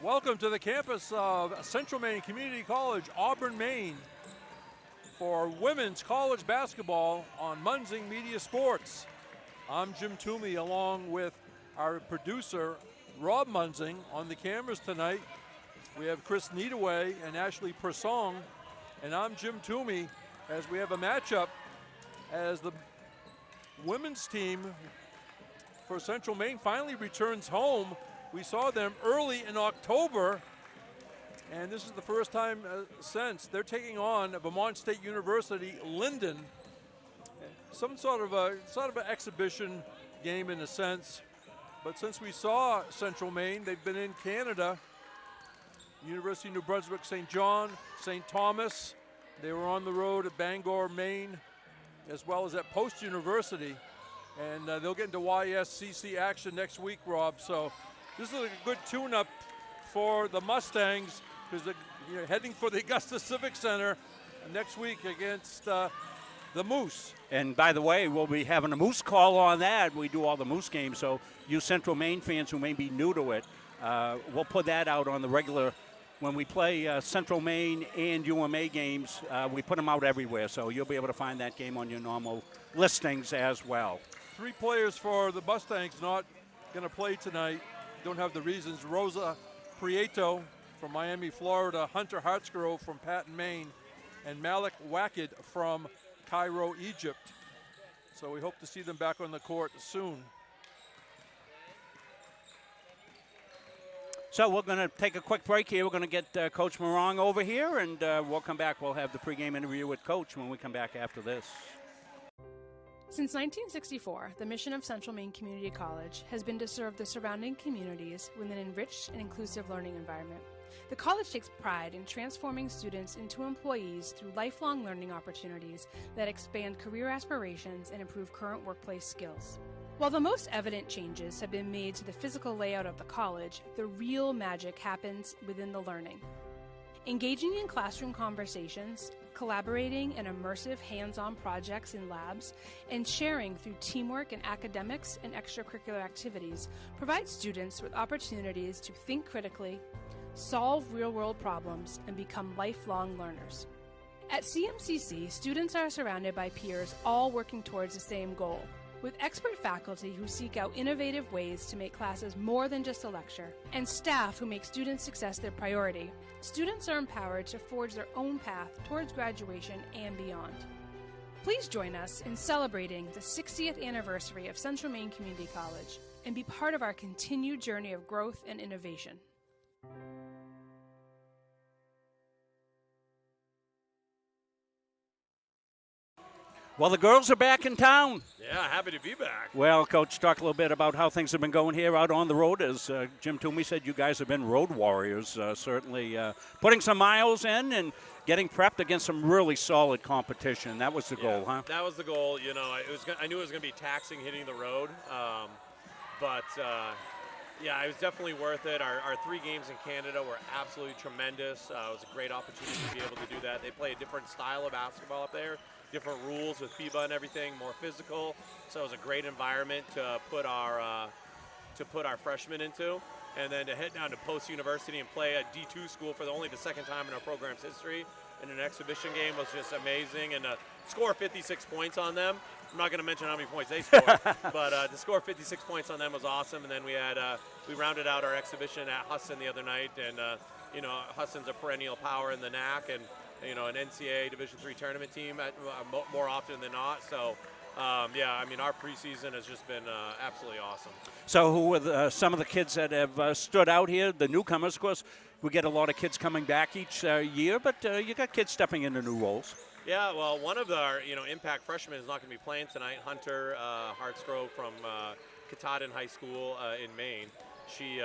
Welcome to the campus of Central Maine Community College, Auburn, Maine, for women's college basketball on Munzing Media Sports. I'm Jim Toomey along with our producer, Rob Munzing. On the cameras tonight, we have Chris Needaway and Ashley Persong, and I'm Jim Toomey as we have a matchup as the women's team for Central Maine finally returns home. We saw them early in October, and this is the first time since. They're taking on Vermont State University, Lyndon. Some sort of an exhibition game in a sense, but since we saw Central Maine, they've been in Canada, University of New Brunswick, St. John, St. Thomas. They were on the road at Bangor, Maine, as well as at Post University, and they'll get into YSCC action next week, Rob. So this is a good tune-up for the Mustangs because they're heading for the Augusta Civic Center next week against the Moose. And by the way, we'll be having a Moose call on that. We do all the Moose games, so you Central Maine fans who may be new to it, we'll put that out on the regular. When we play Central Maine and UMA games, we put them out everywhere, so you'll be able to find that game on your normal listings as well. 3 players for the Mustangs not going to play tonight. Don't have the reasons. Rosa Prieto from Miami, Florida, Hunter Hartsgrove from Patton, Maine, and Malik Wakid from Cairo, Egypt. So we hope to see them back on the court soon. So we're going to take a quick break here. We're going to get Coach Morong over here, and we'll come back. We'll have the pregame interview with Coach when we come back after this. Since 1964, the mission of Central Maine Community College has been to serve the surrounding communities with an enriched and inclusive learning environment. The college takes pride in transforming students into employees through lifelong learning opportunities that expand career aspirations and improve current workplace skills. While the most evident changes have been made to the physical layout of the college, the real magic happens within the learning. Engaging in classroom conversations, collaborating in immersive hands-on projects in labs, and sharing through teamwork in academics and extracurricular activities provides students with opportunities to think critically, solve real-world problems, and become lifelong learners. At CMCC, students are surrounded by peers all working towards the same goal, with expert faculty who seek out innovative ways to make classes more than just a lecture, and staff who make student success their priority. Students are empowered to forge their own path towards graduation and beyond. Please join us in celebrating the 60th anniversary of Central Maine Community College and be part of our continued journey of growth and innovation. Well, the girls are back in town. Yeah, happy to be back. Well, Coach, talk a little bit about how things have been going here out on the road. As Jim Toomey said, you guys have been road warriors, certainly putting some miles in and getting prepped against some really solid competition. That was the goal, huh? That was the goal. You know, I knew it was going to be taxing hitting the road, yeah, it was definitely worth it. Our 3 games in Canada were absolutely tremendous. It was a great opportunity to be able to do that. They play a different style of basketball up there, different rules with FIBA and everything, more physical. So it was a great environment to put our freshmen into. And then to head down to Post University and play at D2 school for only the 2nd time in our program's history in an exhibition game was just amazing. And to score 56 points on them, I'm not going to mention how many points they scored, but to score 56 points on them was awesome. And then we rounded out our exhibition at Husson the other night, and you know, Husson's a perennial power in the NAC, and you know, an NCAA Division III tournament team more often than not. So, yeah, I mean, our preseason has just been absolutely awesome. So who are some of the kids that have stood out here? The newcomers, of course. We get a lot of kids coming back each year, but you got kids stepping into new roles. Yeah, well, one of our impact freshmen is not going to be playing tonight. Hunter Hartsgrove from Katahdin High School in Maine. She,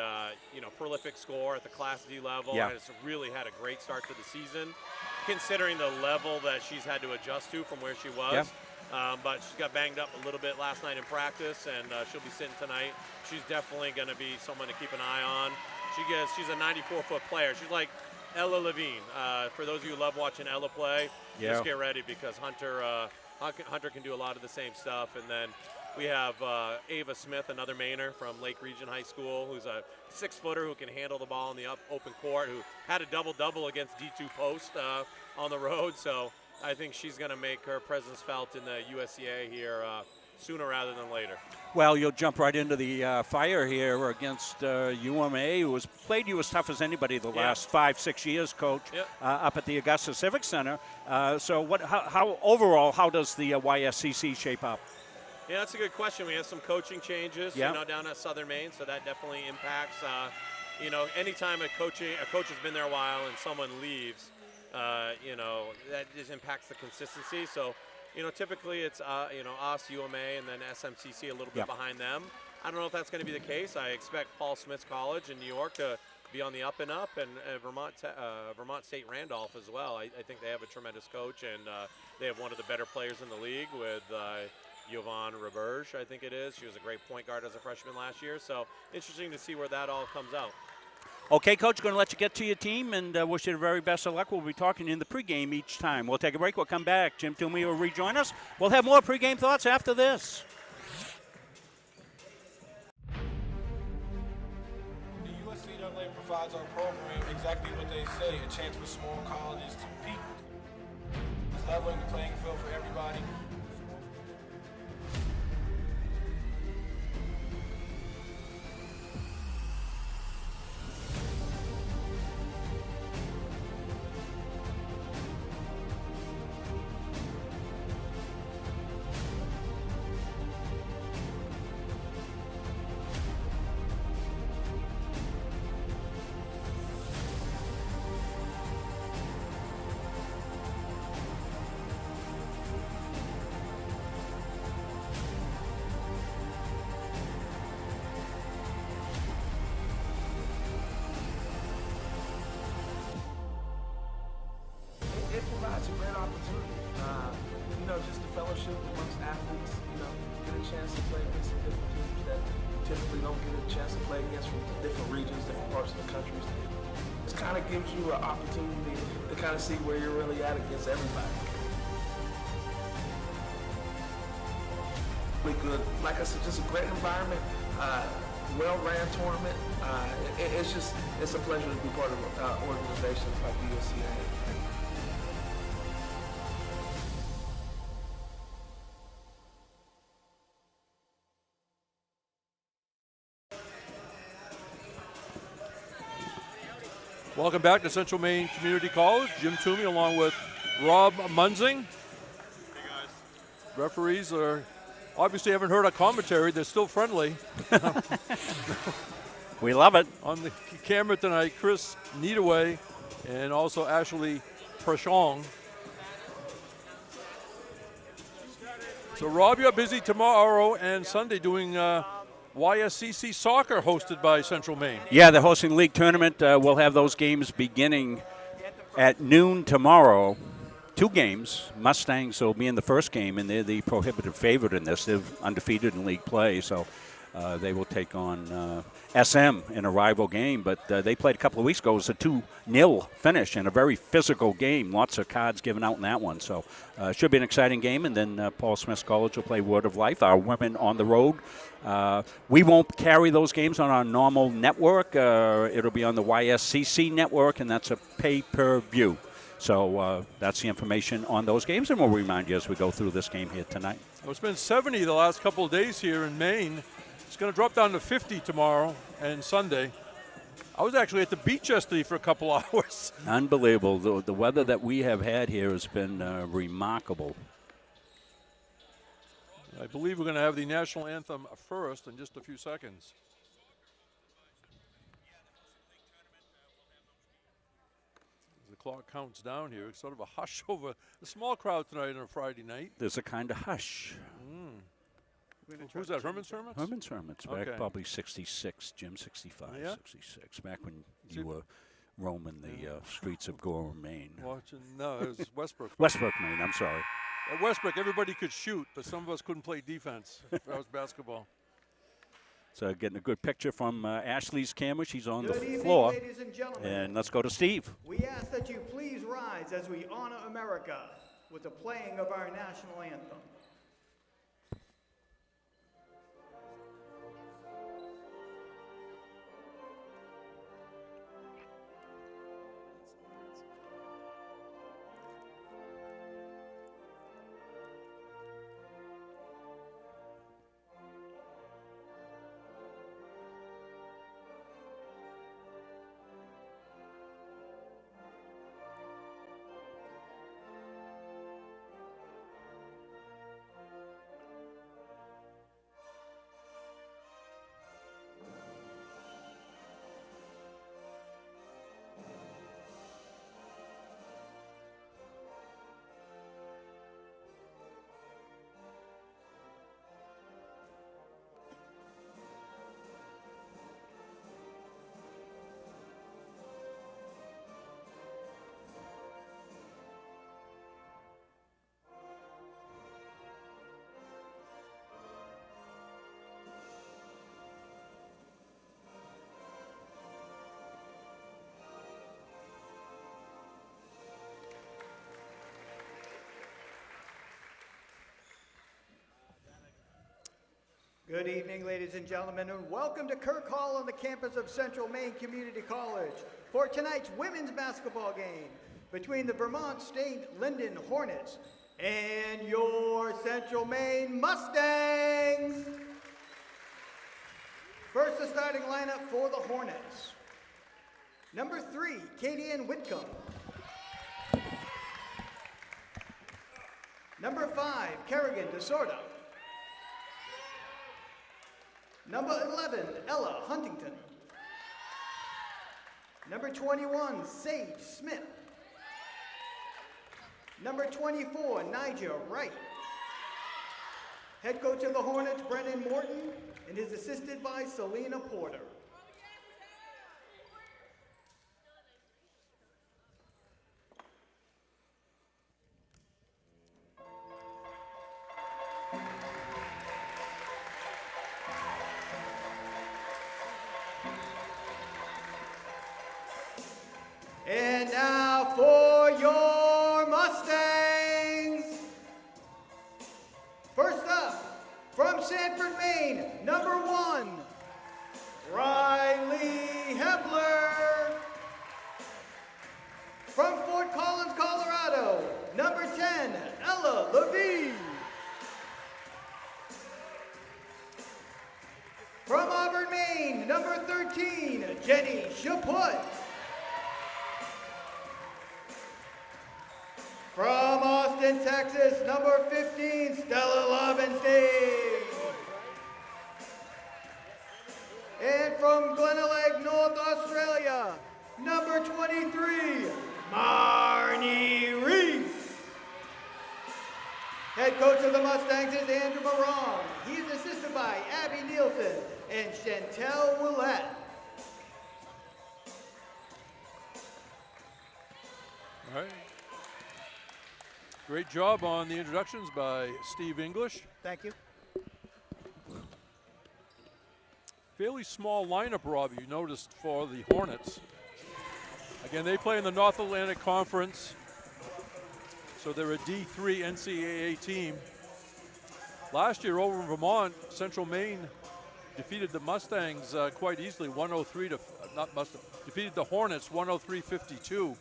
prolific scorer at the Class D level, and has really had a great start to the season, considering the level that she's had to adjust to from where she was. Yep. But she's got banged up a little bit last night in practice, and she'll be sitting tonight. She's definitely going to be someone to keep an eye on. She's a 94-foot player. She's like Ella Levine. For those of you who love watching Ella play, just get ready because Hunter Hunter can do a lot of the same stuff. And then we have Ava Smith, another Mainer from Lake Region High School, who's a 6-footer who can handle the ball in the open court, who had a double-double against D2 Post on the road. So I think she's going to make her presence felt in the USCA here sooner rather than later. Well, you'll jump right into the fire here against UMA, who has played you as tough as anybody the last 5-6 years, Coach, up at the Augusta Civic Center. So how does the YSCC shape up? Yeah, that's a good question. We have some coaching changes, down at Southern Maine, so that definitely impacts. Anytime a coach has been there a while and someone leaves, that just impacts the consistency. So, typically it's us, UMA, and then SMCC a little bit behind them. I don't know if that's going to be the case. I expect Paul Smith's College in New York to be on the up and up, and Vermont State Randolph as well. I think they have a tremendous coach, and they have one of the better players in the league with Yvonne Roberge, I think it is. She was a great point guard as a freshman last year. So interesting to see where that all comes out. Okay, Coach, going to let you get to your team and wish you the very best of luck. We'll be talking in the pregame each time. We'll take a break. We'll come back. Jim Toomey will rejoin us. We'll have more pregame thoughts after this. The USCA provides our program exactly what they say, a chance for small colleges to compete. It's leveling the playing field for everybody. It provides a great opportunity, just the fellowship amongst athletes, get a chance to play against some different teams that typically don't get a chance to play against from different regions, different parts of the country. It kind of gives you an opportunity to kind of see where you're really at against everybody. Really good. Like I said, just a great environment, well-ran tournament. It's a pleasure to be part of organizations like the USCA. Welcome back to Central Maine Community College. Jim Toomey along with Rob Munzing. Hey guys. Referees are obviously haven't heard our commentary. They're still friendly. We love it. On the camera tonight, Chris Needaway and also Ashley Prashong. So Rob, you're busy tomorrow and Sunday doing YSCC soccer hosted by Central Maine. Yeah, they're hosting the league tournament. We'll have those games beginning at noon tomorrow. 2 games. Mustangs will be in the first game, and they're the prohibitive favorite in this. They're undefeated in league play, so they will take on SM in a rival game. But they played a couple of weeks ago. It was a 2-0 finish and a very physical game. Lots of cards given out in that one. So it should be an exciting game. And then Paul Smith's College will play Word of Life, our women on the road. We won't carry those games on our normal network. It'll be on the YSCC network, and that's a pay-per-view. So that's the information on those games, and we'll remind you as we go through this game here tonight. Well, it's been 70 the last couple of days here in Maine. It's going to drop down to 50 tomorrow and Sunday. I was actually at the beach yesterday for a couple hours. Unbelievable. The weather that we have had here has been remarkable. I believe we're going to have the national anthem first in just a few seconds. The clock counts down here. It's sort of a hush over the small crowd tonight on a Friday night. There's a kind of hush. Who's that, Herman's Hermits? Herman's Hermits, back Okay. probably 66, Jim, 65, Yeah? 66, back when you were roaming the streets of Gore, Maine. Watching, no, it was Westbrook. Westbrook, Maine, I'm sorry. At Westbrook, everybody could shoot, but some of us couldn't play defense. That was basketball. So getting a good picture from Ashley's camera. She's on Good the evening, floor. ladies and gentlemen. And let's go to Steve. We ask that you please rise as we honor America. with the playing of our national anthem. Good evening, ladies and gentlemen, and welcome to Kirk Hall on the campus of Central Maine Community College for tonight's women's basketball game between the Vermont State Lyndon Hornets and your Central Maine Mustangs. First, the starting lineup for the Hornets. Number 3, Katie Ann Whitcomb. Number 5, Kerrigan DeSorda. Number 11, Ella Huntington. Number 21, Sage Smith. Number 24, Nigel Wright. Head coach of the Hornets, Brennan Morton, and is assisted by Selena Porter. And now for your Mustangs. First up, from Sanford, Maine, number 1, Riley Hebler. From Fort Collins, Colorado, number 10, Ella Levine. From Auburn, Maine, number 13, Jenny Chaput. From Austin, Texas, number 15, Stella Lobenstein. And from Glenelg, North Australia, number 23, Marnie Reese. Head coach of the Mustangs is Andrew Barong. He is assisted by Abby Nielsen and Chantel Willette. All right. Great job on the introductions by Steve English. Thank you. Fairly small lineup, Rob, you noticed, for the Hornets. Again, they play in the North Atlantic Conference, so they're a D3 NCAA team. Last year over in Vermont, Central Maine defeated the Mustangs quite easily, 103 to, not Mustang, defeated the Hornets 103-52.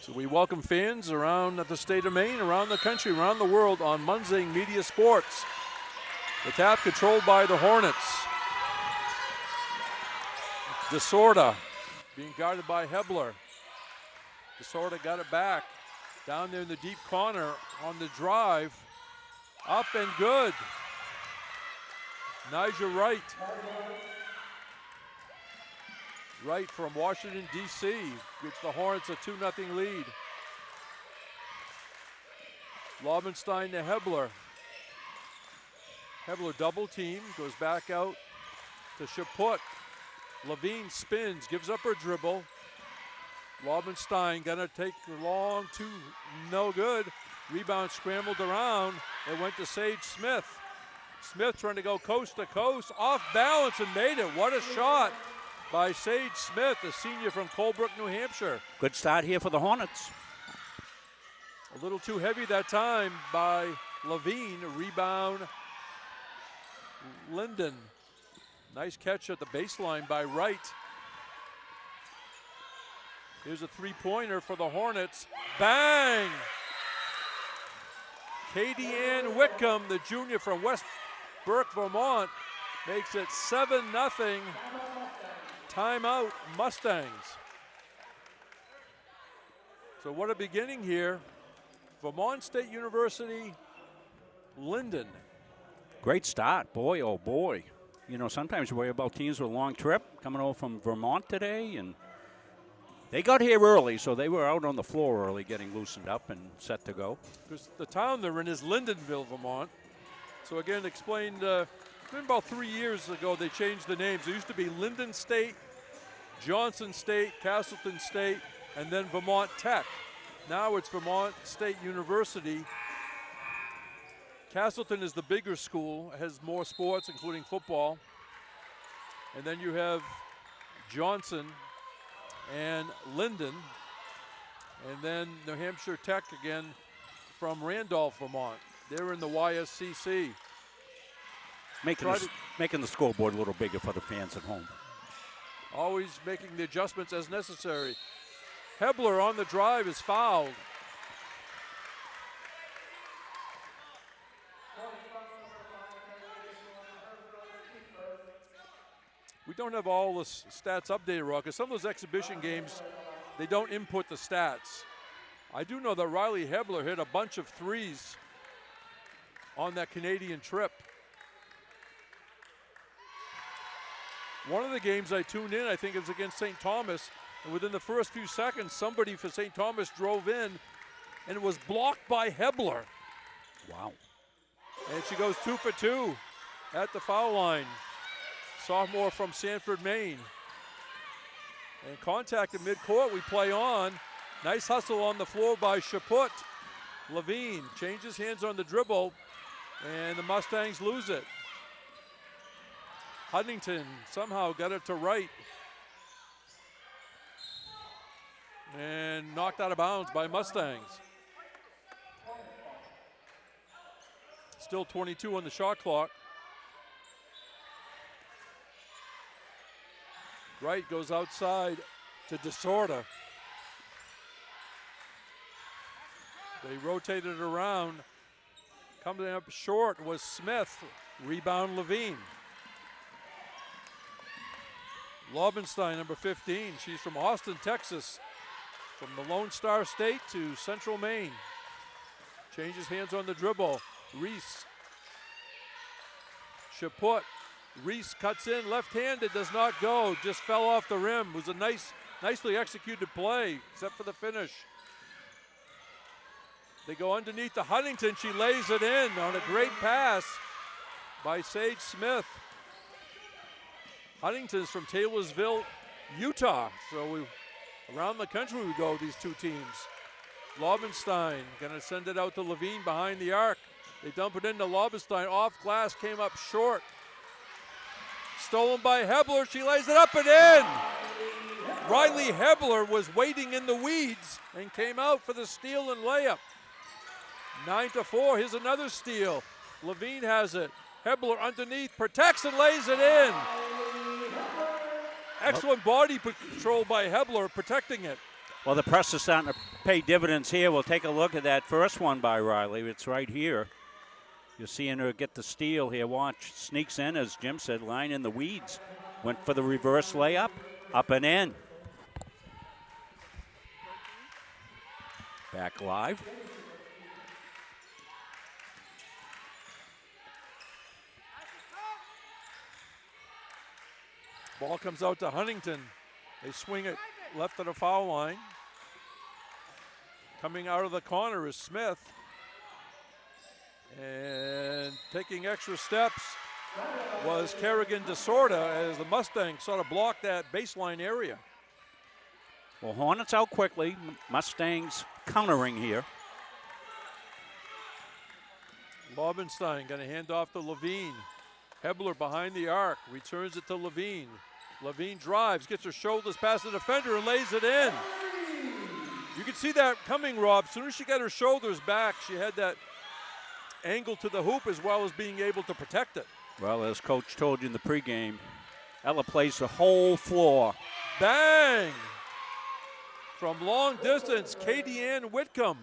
So we welcome fans around the state of Maine, around the country, around the world on Munzing Media Sports. The tap controlled by the Hornets. DeSorda being guarded by Hebler. DeSorda got it back. Down there in the deep corner on the drive. Up and good. Nigel Wright. Wright from Washington, D.C. gives the Hornets a 2-0 lead. Lobenstein to Hebler. Hebler double team, goes back out to Chaput. Levine spins, gives up her dribble. Lobenstein gonna take the long two, no good. Rebound scrambled around. It went to Sage Smith. Smith trying to go coast to coast, off balance and made it. What a shot by Sage Smith, a senior from Colebrook, New Hampshire. Good start here for the Hornets. A little too heavy that time by Levine. Rebound, Lyndon. Nice catch at the baseline by Wright. Here's a three-pointer for the Hornets. Bang! Katie Ann Whitcomb, the junior from West Burke, Vermont, makes it 7-0. Timeout, Mustangs. So what a beginning here. Vermont State University, Lyndon. Great start, boy, oh boy. You know, sometimes you worry about teams with a long trip coming over from Vermont today, and they got here early, so they were out on the floor early getting loosened up and set to go. Because the town they're in is Lyndonville, Vermont. So again, explained, been about 3 years ago they changed the names. It used to be Lyndon State, Johnson State, Castleton State, and then Vermont Tech. Now it's Vermont State University. Castleton is the bigger school, has more sports, including football. And then you have Johnson and Lyndon. And then New Hampshire Tech again from Randolph, Vermont. They're in the YSCC. Making the scoreboard a little bigger for the fans at home. Always making the adjustments as necessary. Hebler on the drive is fouled. We don't have all the stats updated, Rock, because some of those exhibition games, they don't input the stats. I do know that Riley Hebler hit a bunch of threes on that Canadian trip. One of the games I tuned in, I think, is against St. Thomas. And within the first few seconds, somebody for St. Thomas drove in, and it was blocked by Hebler. Wow. And she goes 2 for 2 at the foul line. Sophomore from Sanford, Maine. And contact at midcourt, we play on. Nice hustle on the floor by Chaput. Levine changes hands on the dribble, and the Mustangs lose it. Huntington somehow got it to Wright. And knocked out of bounds by Mustangs. Still 22 on the shot clock. Wright goes outside to DeSorda. They rotated it around. Coming up short was Smith. Rebound Levine. Lobenstein, number 15. She's from Austin, Texas. From the Lone Star State to Central Maine. Changes hands on the dribble. Reese. Chaput. Reese cuts in left-handed, does not go. Just fell off the rim. It was a nicely executed play, except for the finish. They go underneath to Huntington. She lays it in on a great pass by Sage Smith. Huntington's from Taylorsville, Utah. So around the country we go, these two teams. Lobenstein gonna send it out to Levine behind the arc. They dump it into Lobenstein. Off glass, came up short. Stolen by Hebler. She lays it up and in. Riley Hebler was waiting in the weeds and came out for the steal and layup. 9-4. Here's another steal. Levine has it. Hebler underneath, protects and lays it in. Excellent body control by Hebler, protecting it. Well, the press is starting to pay dividends here. We'll take a look at that first one by Riley. It's right here. You're seeing her get the steal here. Watch, sneaks in, as Jim said, line in the weeds. Went for the reverse layup, up and in. Back live. Ball comes out to Huntington. They swing it left of the foul line. Coming out of the corner is Smith. And taking extra steps was Kerrigan DeSorda as the Mustangs sort of blocked that baseline area. Well, Hornets out quickly. Mustangs countering here. Lobenstein going to hand off to Levine. Hebler behind the arc, returns it to Levine. Levine drives, gets her shoulders past the defender and lays it in. You can see that coming, Rob. As soon as she got her shoulders back, she had that angle to the hoop as well as being able to protect it. Well, as Coach told you in the pregame, Ella plays the whole floor. Bang! From long distance, Katie Ann Whitcomb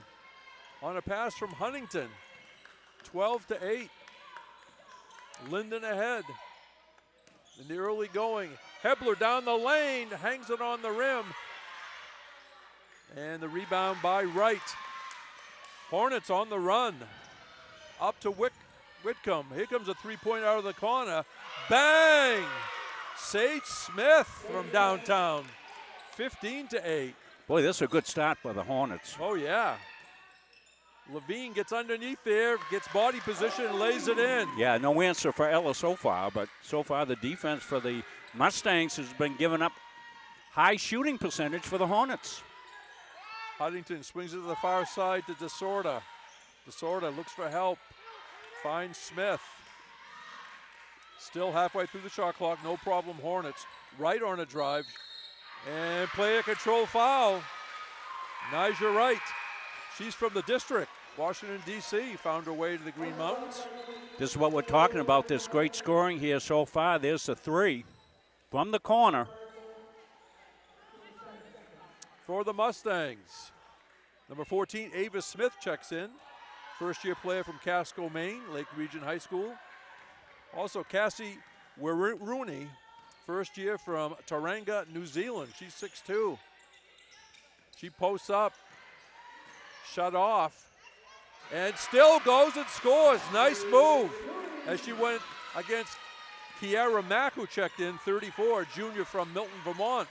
on a pass from Huntington. 12-8. Lyndon ahead in the early going. Hebler down the lane, hangs it on the rim. And the rebound by Wright. Hornets on the run. Up to Whitcomb. Here comes a three-point out of the corner. Bang! Sage Smith from downtown. 15-8. Boy, this is a good start by the Hornets. Oh, yeah. Levine gets underneath there, gets body position, and lays it in. Yeah, no answer for Ella so far, but so far the defense for the Mustangs has been giving up high shooting percentage for the Hornets. Huntington swings it to the far side to DeSorda. DeSorda looks for help, finds Smith. Still halfway through the shot clock, no problem, Hornets. Wright on a drive, and player control foul. Nigel Wright, she's from the district. Washington, D.C., found her way to the Green Mountains. This is what we're talking about, this great scoring here so far. There's the three from the corner. For the Mustangs, number 14, Ava Smith checks in. First-year player from Casco, Maine, Lake Region High School. Also, Cassie Rooney, first year from Tauranga, New Zealand. She's 6'2". She posts up, shut off, and still goes and scores. Nice move as she went against Kiara Mack, who checked in, 34, junior from Milton, Vermont.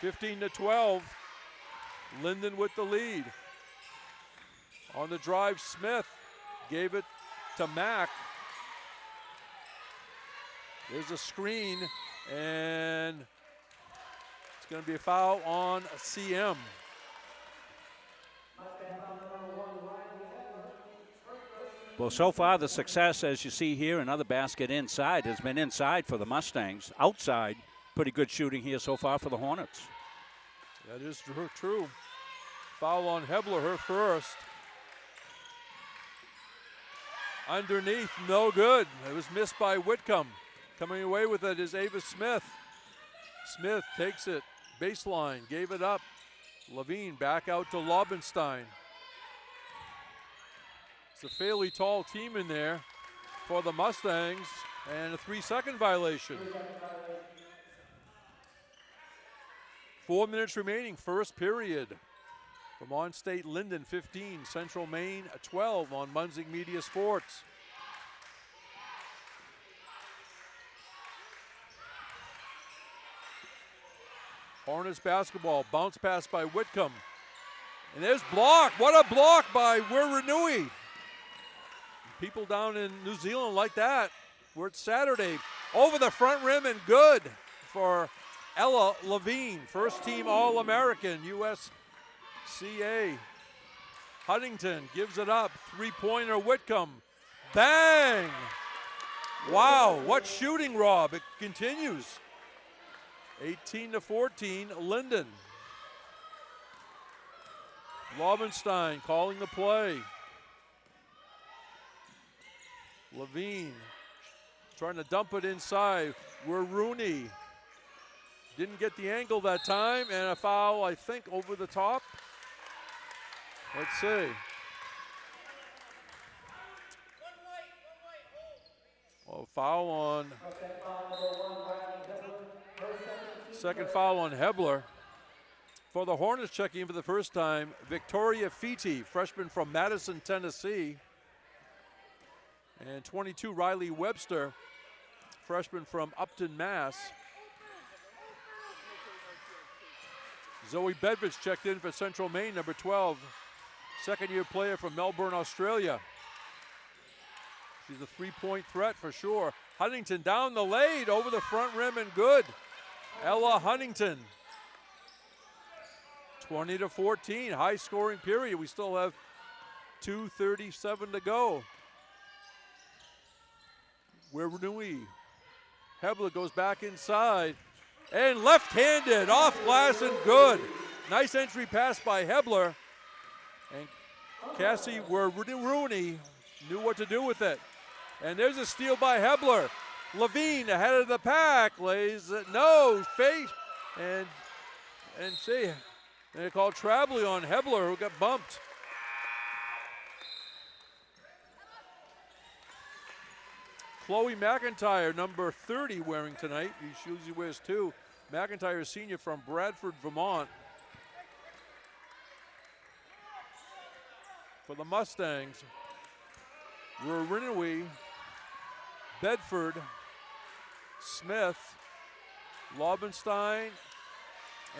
15-12, Lyndon with the lead. On the drive, Smith gave it to Mack. There's a screen, and it's going to be a foul on CM. Well, so far the success, as you see here, another basket inside, has been inside for the Mustangs. Outside, pretty good shooting here so far for the Hornets. That is true. Foul on Hebler, her first. Underneath, no good. It was missed by Whitcomb. Coming away with it is Ava Smith. Smith takes it, baseline, gave it up. Levine back out to Lobenstein. It's a fairly tall team in there for the Mustangs, and a 3-second violation. 4 minutes remaining, first period. Vermont State Lyndon 15, Central Maine 12 on Munzing Media Sports. Hornets basketball, bounce pass by Whitcomb. And there's block, what a block by Wiranui. People down in New Zealand like that. We're at Saturday. Over the front rim and good for Ella Levine, first team All-American, USCA. Huntington gives it up, three-pointer Whitcomb. Bang! Wow, what shooting, Rob. It continues. 18-14, Lyndon. Lobenstein calling the play. Levine trying to dump it inside. We're Rooney. Didn't get the angle that time, and a foul, I think, over the top. Let's see. Well, foul on. Second foul on Hebler. For the Hornets, checking in for the first time, Victoria Feety, freshman from Madison, Tennessee. And 22, Riley Webster, freshman from Upton, Mass. Zoe Bedford's checked in for Central Maine, number 12. Second-year player from Melbourne, Australia. She's a three-point threat for sure. Huntington down the lane, over the front rim and good. Ella Huntington. 20-14, high-scoring period. We still have 2:37 to go. Wiranui Hebler goes back inside. And left-handed, off glass and good. Nice entry pass by Hebler. And Cassie Rooney knew what to do with it. And there's a steal by Hebler. Levine ahead of the pack, lays it, no, face, and see, they called Trabley on Hebler, who got bumped. Chloe McIntyre, number 30, wearing tonight. She usually wears 2. McIntyre, senior from Bradford, Vermont. For the Mustangs, Rurinui, Bedford, Smith, Laubenstein,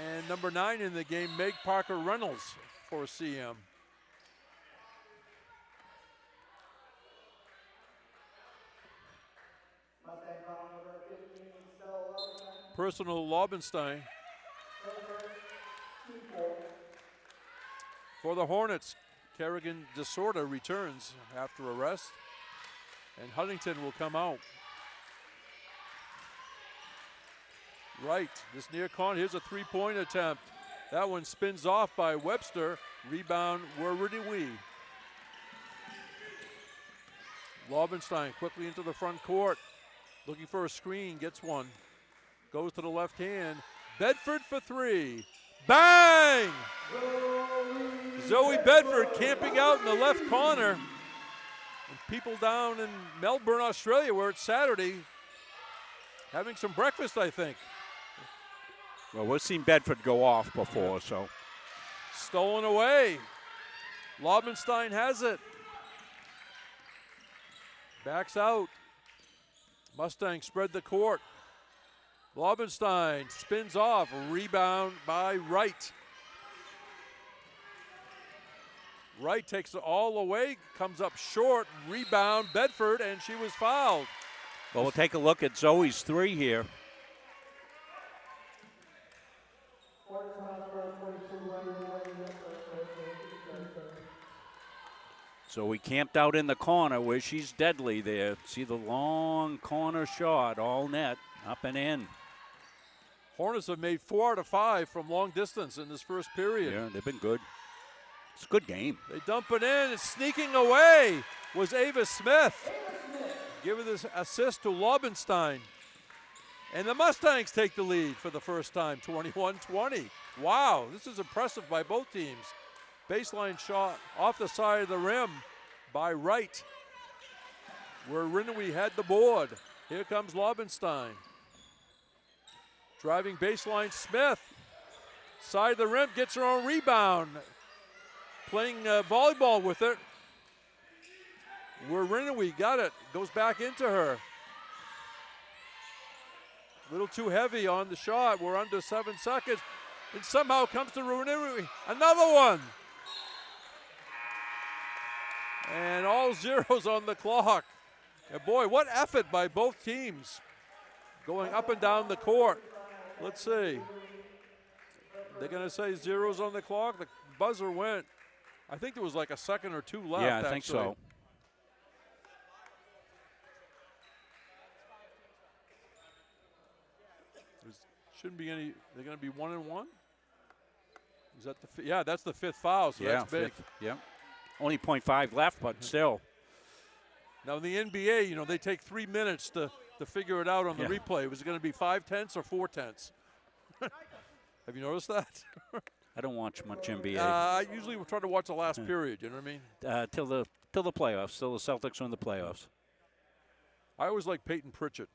and number 9 in the game, Meg Parker Reynolds for CM. Personal Laubenstein. For the Hornets, Kerrigan DeSorta returns after a rest, and Huntington will come out. Right, this near corner, here's a 3-point attempt. That one spins off by Webster. Rebound, Werridui. Laubenstein quickly into the front court. Looking for a screen, gets one. Goes to the left hand. Bedford for 3. Bang! Zoe Bedford camping out in the left corner. And people down in Melbourne, Australia, where it's Saturday, having some breakfast, I think. Well, we've seen Bedford go off before, so. Stolen away. Laubenstein has it. Backs out. Mustang spread the court. Laubenstein spins off. Rebound by Wright. Wright takes it all away, comes up short. Rebound, Bedford, and she was fouled. Well, we'll take a look at Zoe's 3 here. So we camped out in the corner where she's deadly there. See the long corner shot, all net, up and in. Hornets have made 4 out of 5 from long distance in this first period. Yeah, they've been good. It's a good game. They dump it in, and sneaking away was Ava Smith. Giving this assist to Laubenstein. And the Mustangs take the lead for the first time, 21-20. Wow, this is impressive by both teams. Baseline shot off the side of the rim by Wright, where Rinui had the board. Here comes Laubenstein. Driving baseline, Smith. Side of the rim, gets her own rebound. Playing volleyball with it. Where Rinui got it, goes back into her. A little too heavy on the shot. We're under 7 seconds. And somehow comes to Rinui. Another one. And all zeros on the clock. And boy, what effort by both teams. Going up and down the court. Let's see. They're going to say zeros on the clock. The buzzer went. I think there was like a second or 2 left. Yeah, I think so. Shouldn't be any. They're going to be 1 and 1. Is that the? Yeah, that's the 5th foul. So that's big. Yeah. Only 0.5 left, but still. Now in the NBA, you know, they take 3 minutes to figure it out on the replay. Was it going to be 5/10 or 4/10? Have you noticed that? I don't watch much NBA. I usually try to watch the last period. You know what I mean? Till the playoffs. Till the Celtics are in the playoffs. I always like Peyton Pritchett.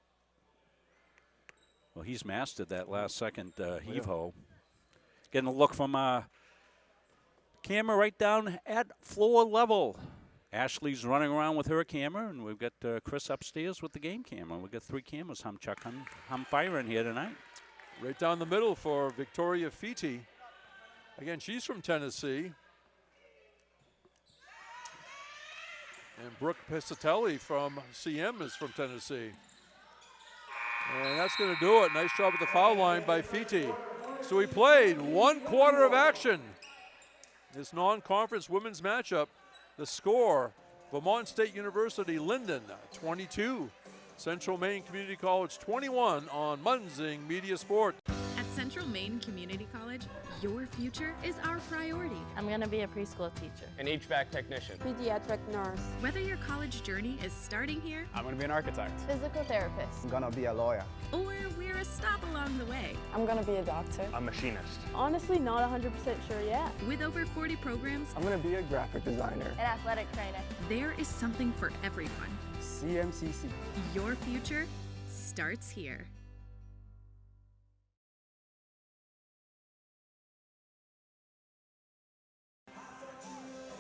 Well, he's mastered that last second heave-ho. Getting a look from camera right down at floor level. Ashley's running around with her camera, and we've got Chris upstairs with the game camera. We've got 3 cameras hum firing here tonight. Right down the middle for Victoria Fiti. Again, she's from Tennessee. And Brooke Piscatelli from CM is from Tennessee. And that's going to do it. Nice job at the foul line by Fiti. So we played 1 quarter of action. This non-conference women's matchup. The score, Vermont State University, Lyndon, 22. Central Maine Community College 21 on Munzing Media Sports. At Central Maine Community College, your future is our priority. I'm going to be a preschool teacher. An HVAC technician. Pediatric nurse. Whether your college journey is starting here, I'm going to be an architect. Physical therapist. I'm going to be a lawyer. Or we're a stop along the way. I'm going to be a doctor. A machinist. Honestly, not 100% sure yet. With over 40 programs, I'm going to be a graphic designer. An athletic trainer. There is something for everyone. CMCC. Your future starts here.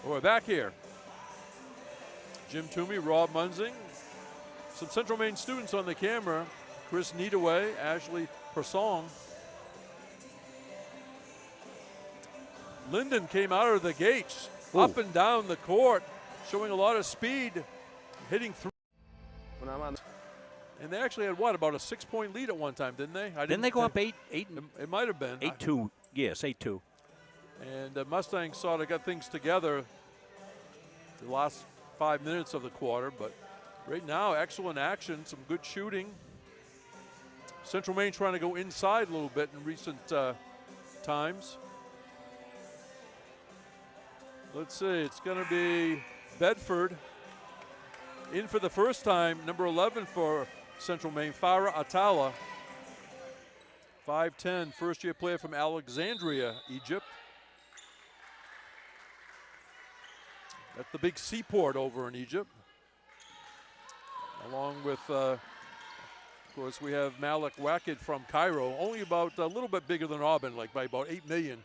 We're back here. Jim Toomey, Rob Munzing. Some Central Maine students on the camera. Chris Needaway, Ashley Persong. Lyndon came out of the gates, up and down the court, showing a lot of speed, hitting through. And they actually had, what, about a 6-point lead at one time, didn't they? Didn't they go up 8? It might have been. 8-2. Yes, 8-2. And the Mustangs sort of got things together the last 5 minutes of the quarter. But right now, excellent action, some good shooting. Central Maine trying to go inside a little bit in recent times. Let's see, it's going to be Bedford in for the first time, number 11 for Central Maine, Farah Atala. 5'10", first-year player from Alexandria, Egypt. That's the big seaport over in Egypt. Along with, of course, we have Malik Wakid from Cairo, only about a little bit bigger than Auburn, like by about 8 million.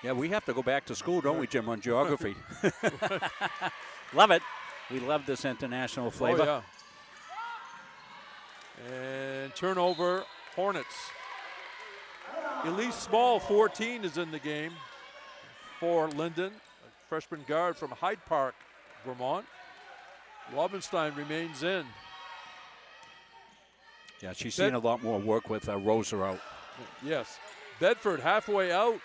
Yeah, we have to go back to school, don't we, Jim, on geography? Love it. We love this international flavor. Oh, yeah. And turnover, Hornets. Elise Small, 14, is in the game for Lyndon, a freshman guard from Hyde Park, Vermont. Lobenstein remains in. Yeah, she's seen a lot more work with Rosa out. Yes. Bedford halfway out,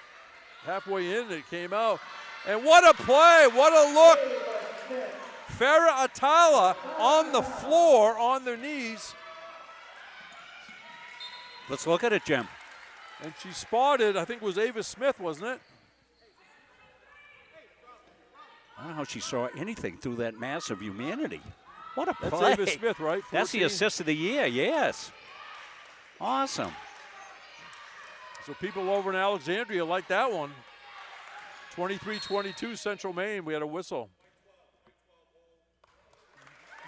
halfway in, it came out. And what a play, what a look. Farah Atala on the floor, on their knees. Let's look at it, Jim. And she spotted, I think it was Ava Smith, wasn't it? I don't know how she saw anything through that mass of humanity. What a That's play. Ava Smith, right? 14. That's the assist of the year, yes. Awesome. So people over in Alexandria like that one. 23-22 Central Maine. We had a whistle.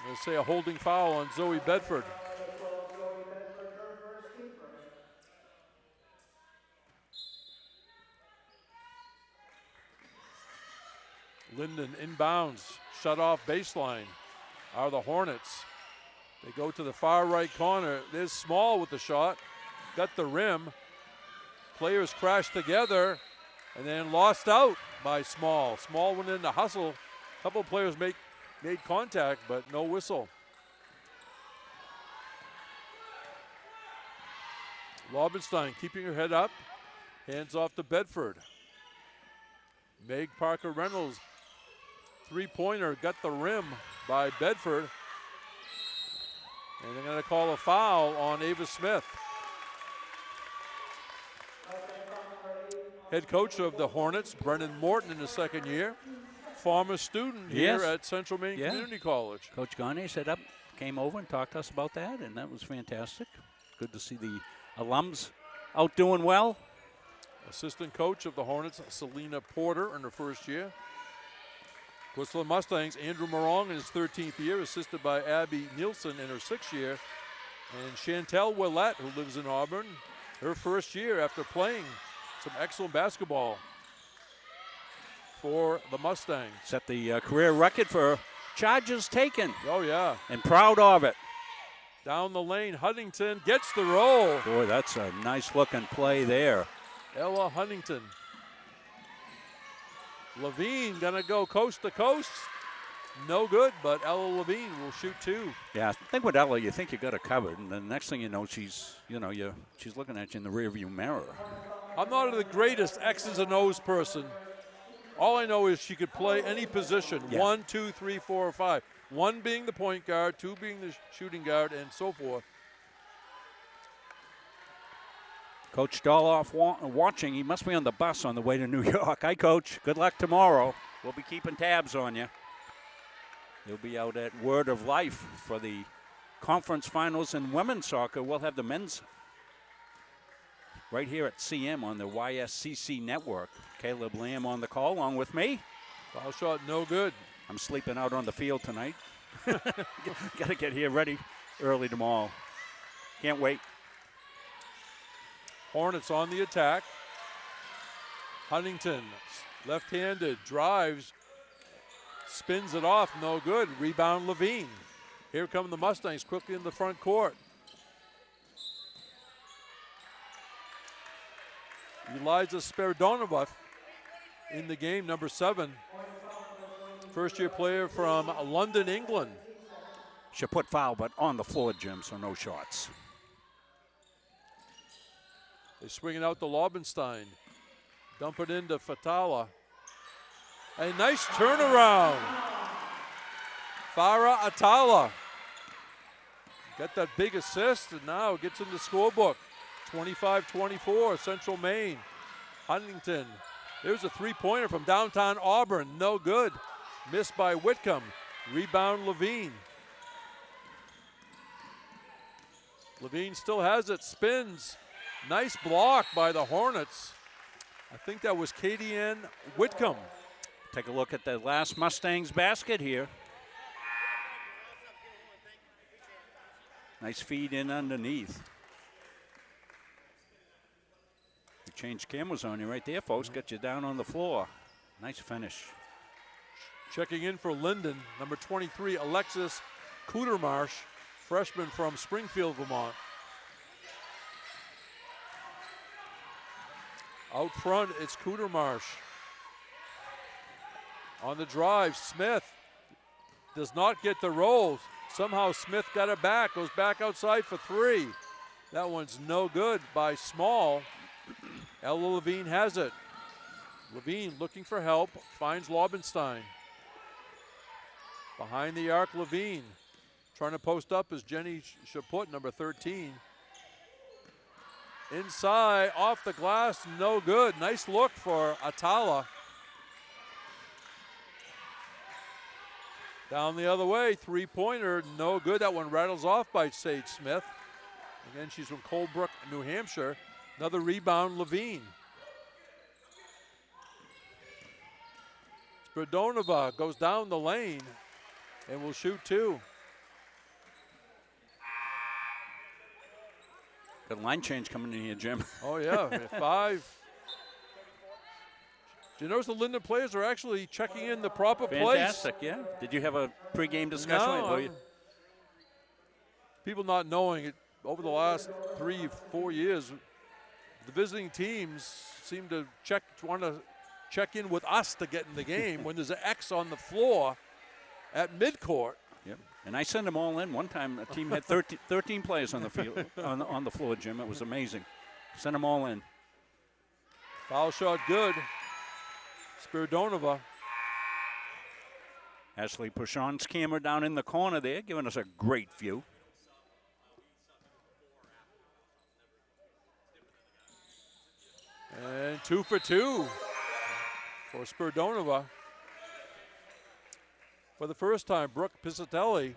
They'll say a holding foul on Zoe Bedford. Lyndon inbounds, shut off baseline are the Hornets. They go to the far right corner. There's Small with the shot, got the rim. Players crashed together and then lost out by Small. Small went in to hustle. A couple of players made contact, but no whistle. Lobenstein keeping her head up. Hands off to Bedford. Meg Parker Reynolds, three-pointer, got the rim by Bedford. And they're going to call a foul on Ava Smith. Head coach of the Hornets, Brennan Morton, in his second year. Former student here at Central Maine Community College. Coach Garnier came over and talked to us about that, and that was fantastic. Good to see the alums out doing well. Assistant coach of the Hornets, Selena Porter, in her first year. Of course, for the Mustangs, Andrew Morong in his 13th year, assisted by Abby Nielsen in her 6th year. And Chantel Willette, who lives in Auburn, her first year after playing some excellent basketball for the Mustangs. Set the career record for charges taken. Oh, yeah. And proud of it. Down the lane, Huntington gets the roll. Boy, that's a nice-looking play there. Ella Huntington. Levine gonna go coast to coast. No good, but Ella Levine will shoot two. Yeah, I think with Ella, you think you got her covered, and the next thing you know, she's looking at you in the rearview mirror. I'm not the greatest X's and O's person, All I know is she could play any position, Yeah. 1, 2, 3, 4, or 5. 1 being the point guard, 2 being the shooting guard, and so forth. Coach Doloff watching. He must be on the bus on the way to New York. Hi, Coach. Good luck tomorrow. We'll be keeping tabs on you. You'll be out at Word of Life for the conference finals in women's soccer. We'll have the men's right here at CM on the YSCC network. Caleb Lamb on the call along with me. Foul shot, no good. I'm sleeping out on the field tonight. Got to get here ready early tomorrow. Can't wait. Hornets on the attack. Huntington, left-handed, drives, spins it off, no good. Rebound Levine. Here come the Mustangs quickly in the front court. Eliza Spiridonova in the game, number 7. First-year player from London, England. Should put foul, but on the floor, Jim, so no shots. They swing it out to Lobenstein. Dump it into Fatala. A nice turnaround. Farah Atala. Got that big assist and now gets in the scorebook. 25-24, Central Maine. Huntington. There's a three-pointer from downtown Auburn. No good. Missed by Whitcomb. Rebound Levine. Levine still has it. Spins. Nice block by the Hornets. I think that was Katie Ann Whitcomb. Take a look at the last Mustangs basket here. Nice feed in underneath. You changed cameras on you right there, folks. Got you down on the floor. Nice finish. Checking in for Lyndon, number 23, Alexis Kudermarsh, freshman from Springfield, Vermont. Out front, it's Kudermarsh. On the drive, Smith does not get the rolls. Somehow Smith got it back, goes back outside for 3. That one's no good by Small. Ella Levine has it. Levine looking for help, finds Lobenstein. Behind the arc, Levine. Trying to post up is Jenny Chaput, number 13. Inside, off the glass, no good. Nice look for Atala. Down the other way, three-pointer, no good. That one rattles off by Sage Smith. Again, she's from Colebrook, New Hampshire. Another rebound, Levine. Spiridonova goes down the lane and will shoot 2. Good line change coming in here, Jim. Oh, yeah, 5. Do you notice the Lyndon players are actually checking in the proper place? Fantastic, yeah. Did you have a pregame discussion? No, people not knowing it over the last 3-4 years, the visiting teams seem to want to check in with us to get in the game when there's an X on the floor at midcourt. Yep. And I sent them all in. One time a team had 13 players on the field, on the floor, Jim. It was amazing. Sent them all in. Foul shot good. Spiridonova. Ashley Pouchon's camera down in the corner there, giving us a great view. And 2 for 2 for Spiridonova. For the first time, Brooke Piscatelli,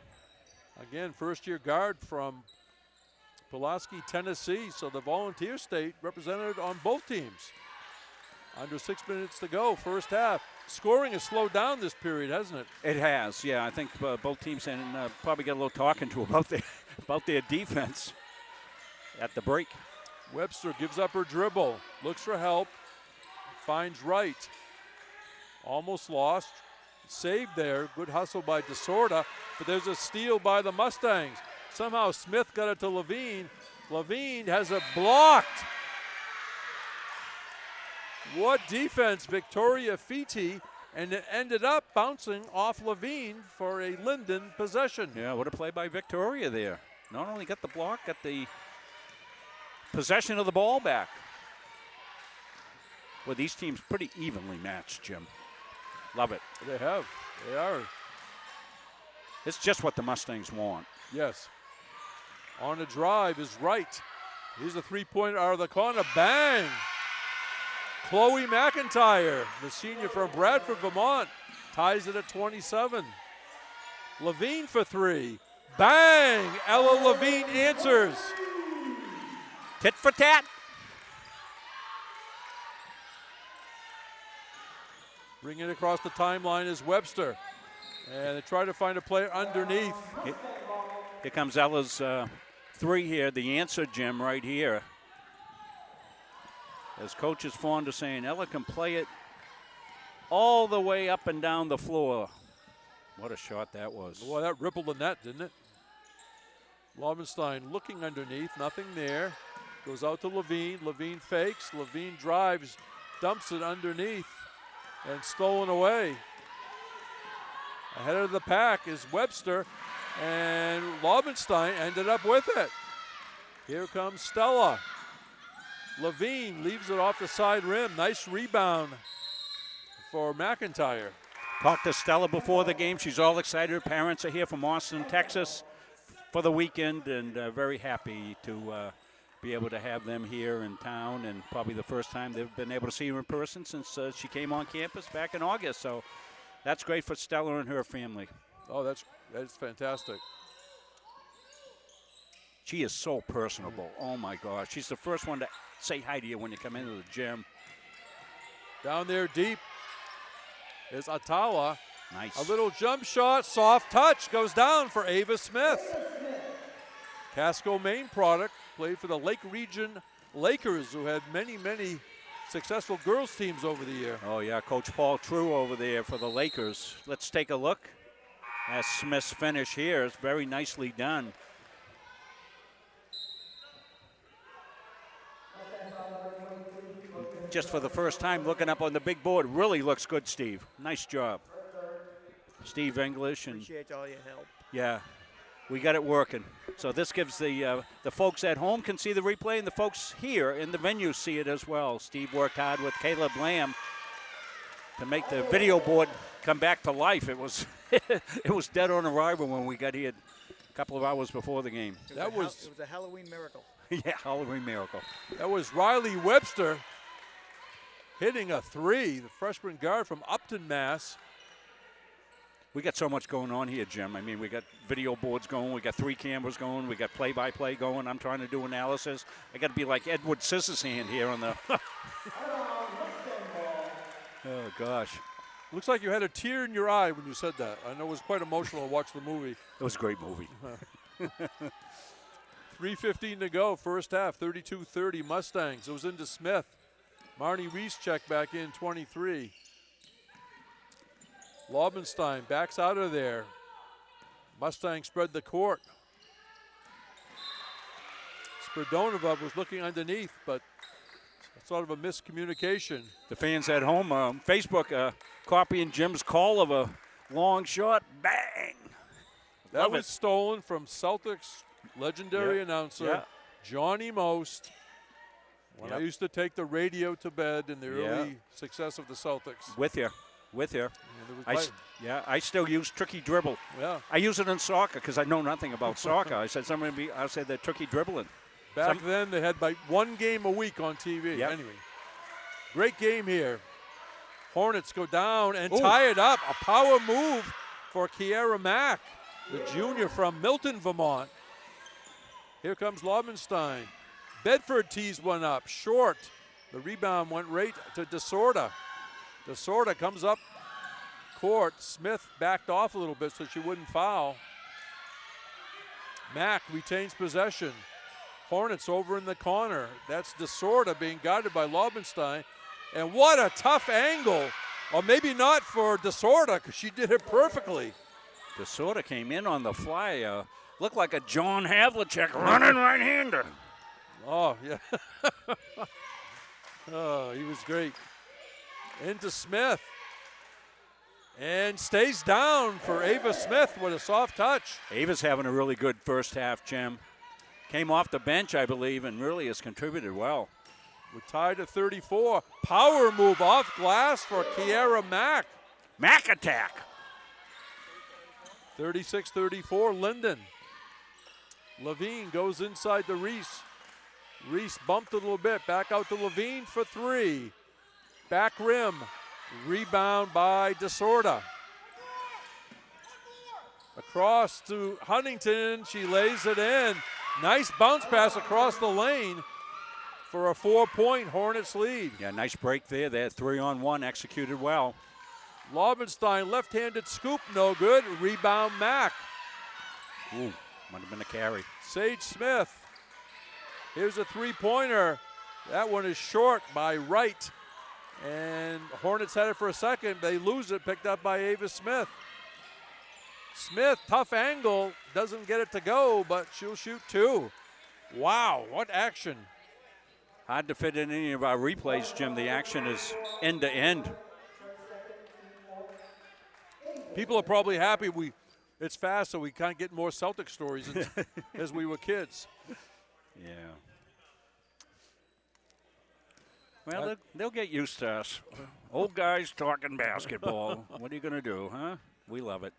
again, first-year guard from Pulaski, Tennessee. So the Volunteer State represented on both teams. Under 6 minutes to go, first half. Scoring has slowed down this period, hasn't it? It has, yeah. I think both teams and probably got a little talking to about their defense at the break. Webster gives up her dribble, looks for help, finds Wright. Almost lost. Saved there. Good hustle by DeSorda, but there's a steal by the Mustangs. Somehow Smith got it to Levine. Levine has it blocked. What defense, Victoria Fiti, and it ended up bouncing off Levine for a Lyndon possession. Yeah, what a play by Victoria there. Not only got the block, got the possession of the ball back. Well, these teams pretty evenly matched, Jim. Love it. They have. They are. It's just what the Mustangs want. Yes. On the drive is right. Here's a three-pointer out of the corner. Bang! Chloe McIntyre, the senior from Bradford, Vermont, ties it at 27. Levine for three. Bang! Ella Levine answers. Tit for tat. Bringing it across the timeline is Webster. And they try to find a player underneath. Here comes Ella's three here, the answer, Jim, right here. As Coach is fond of saying, Ella can play it all the way up and down the floor. What a shot that was. Boy, that rippled the net, didn't it? Lobenstein looking underneath, nothing there. Goes out to Levine. Levine fakes. Levine drives, dumps it underneath, and stolen away. Ahead of the pack is Webster, and Lobenstein ended up with it. Here comes Stella. Levine leaves it off the side rim. Nice rebound for McIntyre. Talked to Stella before the game. She's all excited. Her parents are here from Austin, Texas for the weekend, and very happy to be able to have them here in town, and probably the first time they've been able to see her in person since she came on campus back in August. So that's great for Stella and her family. Oh, that's fantastic. She is so personable. Oh, my gosh. She's the first one to say hi to you when you come into the gym. Down there deep is Atala. Nice. A little jump shot, soft touch, goes down for Ava Smith. Casco, Maine product, played for the Lake Region Lakers, who had many, many successful girls teams over the year. Oh, yeah, Coach Paul True over there for the Lakers. Let's take a look at Smith's finish here. It's very nicely done. Just for the first time looking up on the big board. Really looks good, Steve. Nice job. Steve English. And appreciate all your help. yeah, we got it working. So this gives the folks at home can see the replay, and the folks here in the venue see it as well. Steve worked hard with Caleb Lamb to make the video board come back to life. It was it was dead on arrival when we got here a couple of hours before the game. It was a Halloween miracle. Yeah, Halloween miracle. That was Riley Webster hitting a three, the freshman guard from Upton, Mass. We got so much going on here, Jim. I mean, we got video boards going. We got 3 cameras going. We got play-by-play going. I'm trying to do analysis. I got to be like Edward Scissorhand here on the. Oh, gosh. Looks like you had a tear in your eye when you said that. I know it was quite emotional to watch the movie. It was a great movie. 3:15 to go, first half, 32-30 Mustangs. It was into Smith. Marnie Reese checked back in, 23. Lobenstein backs out of there. Mustangs spread the court. Spridonova was looking underneath, but sort of a miscommunication. The fans at home, Facebook copying Jim's call of a long shot. Bang! That was stolen from Celtics legendary announcer Johnny Most. When I used to take the radio to bed in the early success of the Celtics. With you. I still use tricky dribble. Yeah. I use it in soccer because I know nothing about soccer. I said I said they're tricky dribbling. Back then they had like 1 game a week on TV. Yep. Anyway, great game here. Hornets go down and tie it up. A power move for Kiara Mack, the junior from Milton, Vermont. Here comes Lobenstein. Bedford tees one up, short. The rebound went right to DeSorda. DeSorda comes up court. Smith backed off a little bit so she wouldn't foul. Mack retains possession. Hornets over in the corner. That's DeSorda being guided by Lobenstein. And what a tough angle. Or maybe not for DeSorda because she did it perfectly. DeSorda came in on the fly. Looked like a John Havlicek running right-hander. Oh, yeah. Oh, he was great. Into Smith. And stays down for Ava Smith with a soft touch. Ava's having a really good first half, Jim. Came off the bench, I believe, and really has contributed well. We're tied at 34. Power move off glass for Kiara Mack. Mac attack. 36-34, Lyndon. Levine goes inside to Reese. Reese bumped a little bit. Back out to Levine for three. Back rim. Rebound by DeSorda. Across to Huntington. She lays it in. Nice bounce pass across the lane for a 4-point Hornets lead. Yeah, nice break there. They had 3-on-1, executed well. Laubenstein, left-handed scoop, no good. Rebound, Mack. Ooh, might have been a carry. Sage Smith. Here's a three-pointer. That one is short by Wright. And Hornets had it for a second. They lose it, picked up by Ava Smith. Smith, tough angle, doesn't get it to go, but she'll shoot two. Wow, what action. Hard to fit in any of our replays, Jim. The action is end to end. People are probably happy it's fast, so we can't get more Celtic stories as we were kids. Yeah. Well, they'll get used to us. Old guys talking basketball. What are you going to do, huh? We love it.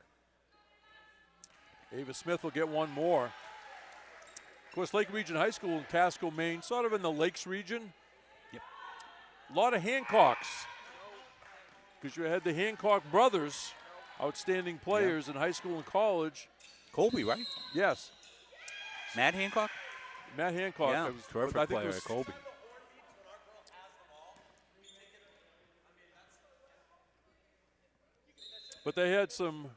Ava Smith will get one more. Of course, Lake Region High School in Casco, Maine, sort of in the Lakes region. Yep. A lot of Hancocks, because you had the Hancock brothers, outstanding players in high school and college. Colby, right? Yes. Matt Hancock? Matt Hancock. Yeah, terrific player, Colby. But they had some,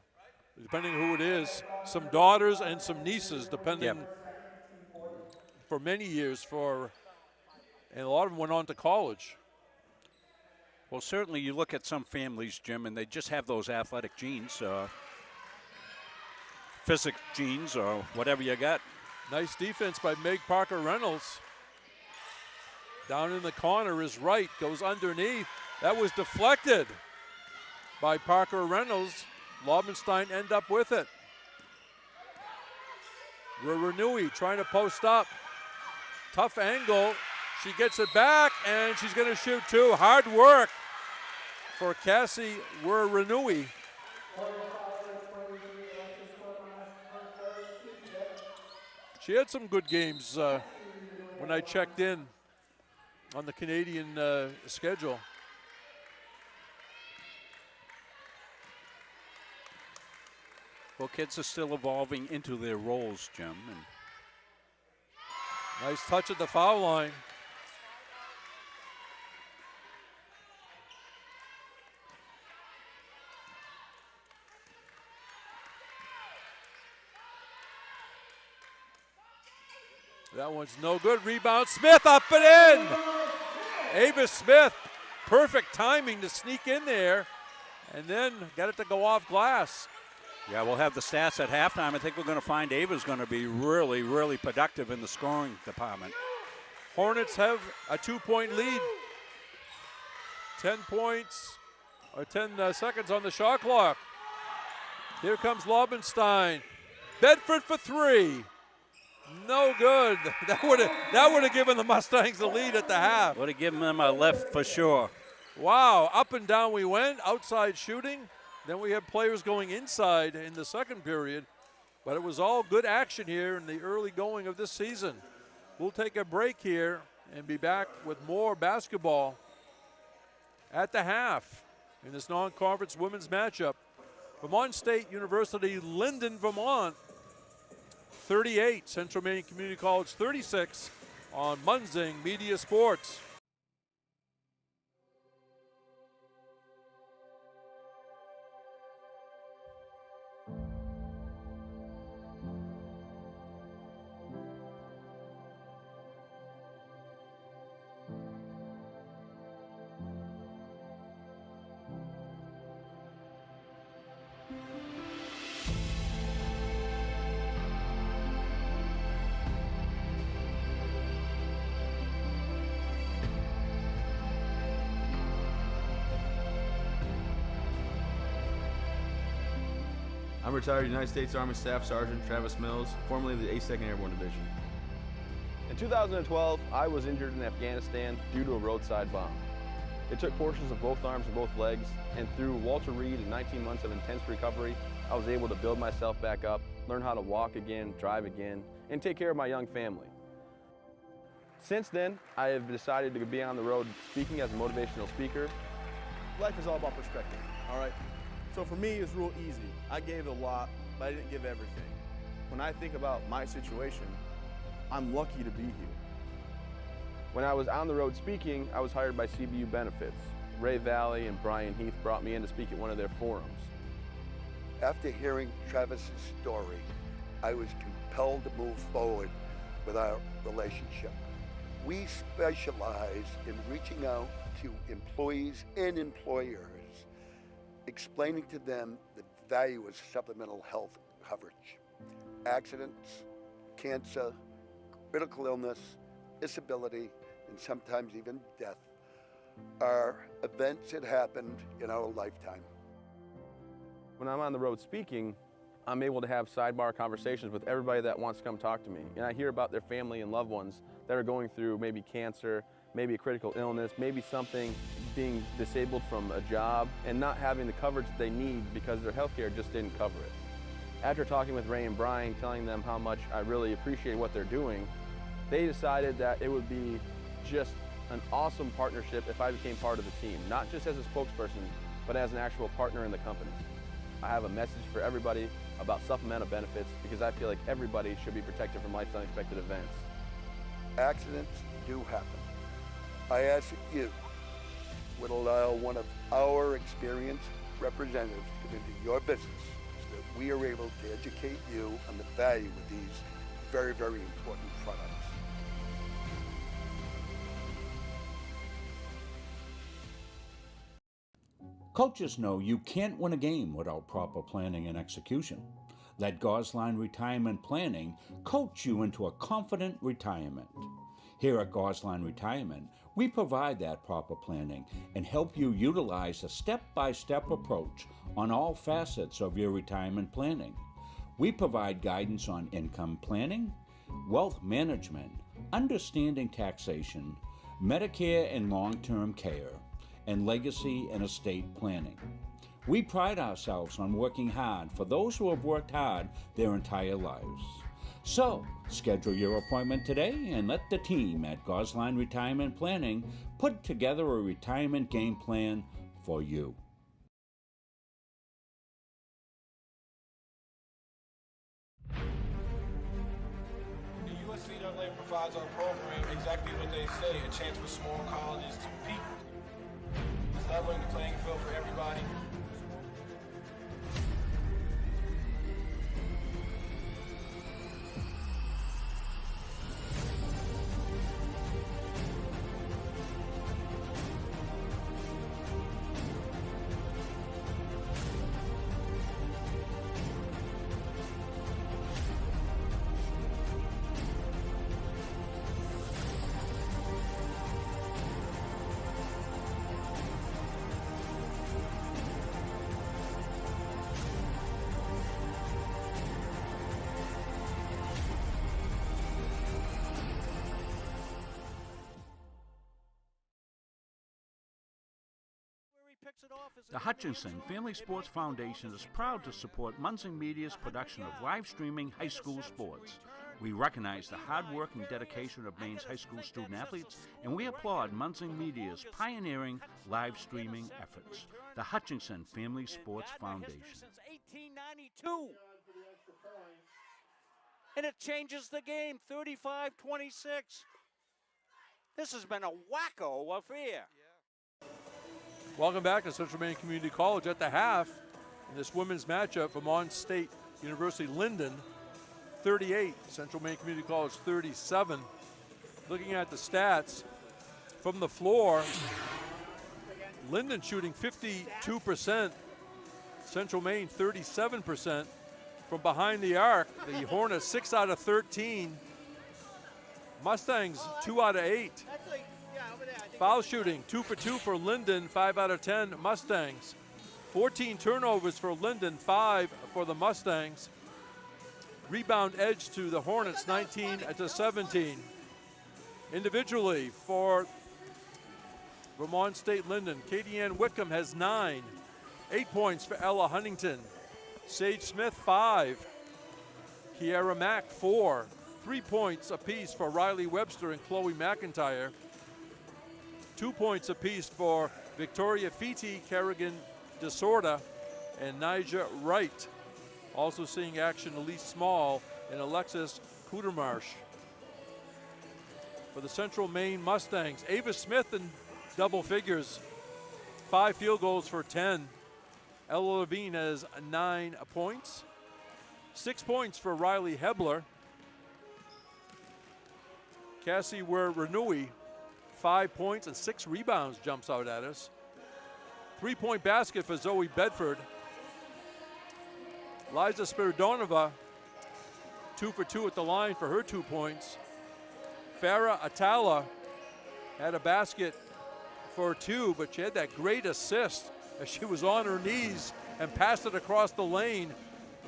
depending who it is, some daughters and some nieces, depending for many years and a lot of them went on to college. Well, certainly you look at some families, Jim, and they just have those athletic genes, physic genes or whatever you got. Nice defense by Meg Parker Reynolds. Down in the corner is Wright, goes underneath. That was deflected by Parker Reynolds. Laubenstein end up with it. Renui trying to post up. Tough angle. She gets it back, and she's going to shoot two. Hard work for Cassie Renui. She had some good games when I checked in on the Canadian schedule. Well, kids are still evolving into their roles, Jim. And nice touch at the foul line. That one's no good. Rebound, Smith up and in. Ava Smith, perfect timing to sneak in there and then get it to go off glass. Yeah, we'll have the stats at halftime. I think we're going to find Ava's going to be really, really productive in the scoring department. Hornets have a 2-point lead. 10 points, or 10 seconds on the shot clock. Here comes Laubenstein. Bedford for three. No good. That would have given the Mustangs the lead at the half. Would have given them a lift for sure. Wow, up and down we went, outside shooting. Then we had players going inside in the second period. But it was all good action here in the early going of this season. We'll take a break here and be back with more basketball at the half in this non-conference women's matchup. Vermont State University, Lyndon, Vermont, 38. Central Maine Community College, 36 on Munzing Media Sports. I'm retired United States Army Staff Sergeant Travis Mills, formerly of the 82nd Airborne Division. In 2012, I was injured in Afghanistan due to a roadside bomb. It took portions of both arms and both legs, and through Walter Reed and 19 months of intense recovery, I was able to build myself back up, learn how to walk again, drive again, and take care of my young family. Since then, I have decided to be on the road speaking as a motivational speaker. Life is all about perspective, all right? So for me, it's real easy. I gave a lot, but I didn't give everything. When I think about my situation, I'm lucky to be here. When I was on the road speaking, I was hired by CBU Benefits. Ray Valley and Brian Heath brought me in to speak at one of their forums. After hearing Travis's story, I was compelled to move forward with our relationship. We specialize in reaching out to employees and employers, explaining to them the value of supplemental health coverage. Accidents, cancer, critical illness, disability, and sometimes even death are events that happened in our lifetime. When I'm on the road speaking, I'm able to have sidebar conversations with everybody that wants to come talk to me. And I hear about their family and loved ones that are going through maybe cancer, maybe a critical illness, maybe something, being disabled from a job and not having the coverage that they need because their healthcare just didn't cover it. After talking with Ray and Brian, telling them how much I really appreciate what they're doing, they decided that it would be just an awesome partnership if I became part of the team, not just as a spokesperson, but as an actual partner in the company. I have a message for everybody about supplemental benefits because I feel like everybody should be protected from life's unexpected events. Accidents do happen. I ask that you would allow one of our experienced representatives to come into your business so that we are able to educate you on the value of these very, very important products. Coaches know you can't win a game without proper planning and execution. Let Gosline Retirement Planning coach you into a confident retirement. Here at Gosline Retirement, we provide that proper planning and help you utilize a step-by-step approach on all facets of your retirement planning. We provide guidance on income planning, wealth management, understanding taxation, Medicare and long-term care, and legacy and estate planning. We pride ourselves on working hard for those who have worked hard their entire lives. So, schedule your appointment today and let the team at Gosline Retirement Planning put together a retirement game plan for you. The USCAA provides our program exactly what they say, a chance for small colleges to compete. It's leveling the playing field for everybody. The Hutchinson Family Sports Foundation is proud to support Munson Media's production of live streaming high school sports. We recognize the hard work and dedication of Maine's high school student athletes, and we applaud Munson Media's pioneering live streaming efforts. The Hutchinson Family Sports Foundation. Since 1892. And it changes the game, 35-26. This has been a wacko affair. Welcome back to Central Maine Community College at the half in this women's matchup. Vermont State University Lyndon 38, Central Maine Community College 37. Looking at the stats from the floor, Lyndon shooting 52%, Central Maine 37%. From behind the arc, the Hornets 6 out of 13, Mustangs 2 out of 8. Foul shooting, 2 for 2 for Lyndon, 5 out of 10 Mustangs. 14 turnovers for Lyndon, 5 for the Mustangs. Rebound edge to the Hornets, 19 to 17. Individually for Vermont State Lyndon. Katie Ann Wickham has 9. 8 points for Ella Huntington. Sage Smith, 5. Kiara Mack, 4. 3 points apiece for Riley Webster and Chloe McIntyre. 2 points apiece for Victoria Fiti, Kerrigan Desorda, and Nija Wright. Also seeing action, Elise Small and Alexis Kudermarsh. For the Central Maine Mustangs, Ava Smith in double figures. 5 field goals for 10. Ella Levine has 9 points. 6 points for Riley Hebler. Cassie Renui, 5 points and 6 rebounds, jumps out at us. 3-point basket for Zoe Bedford. Liza Spiridonova, 2 for 2 at the line for her 2 points. Farah Atala had a basket for 2, but she had that great assist as she was on her knees and passed it across the lane.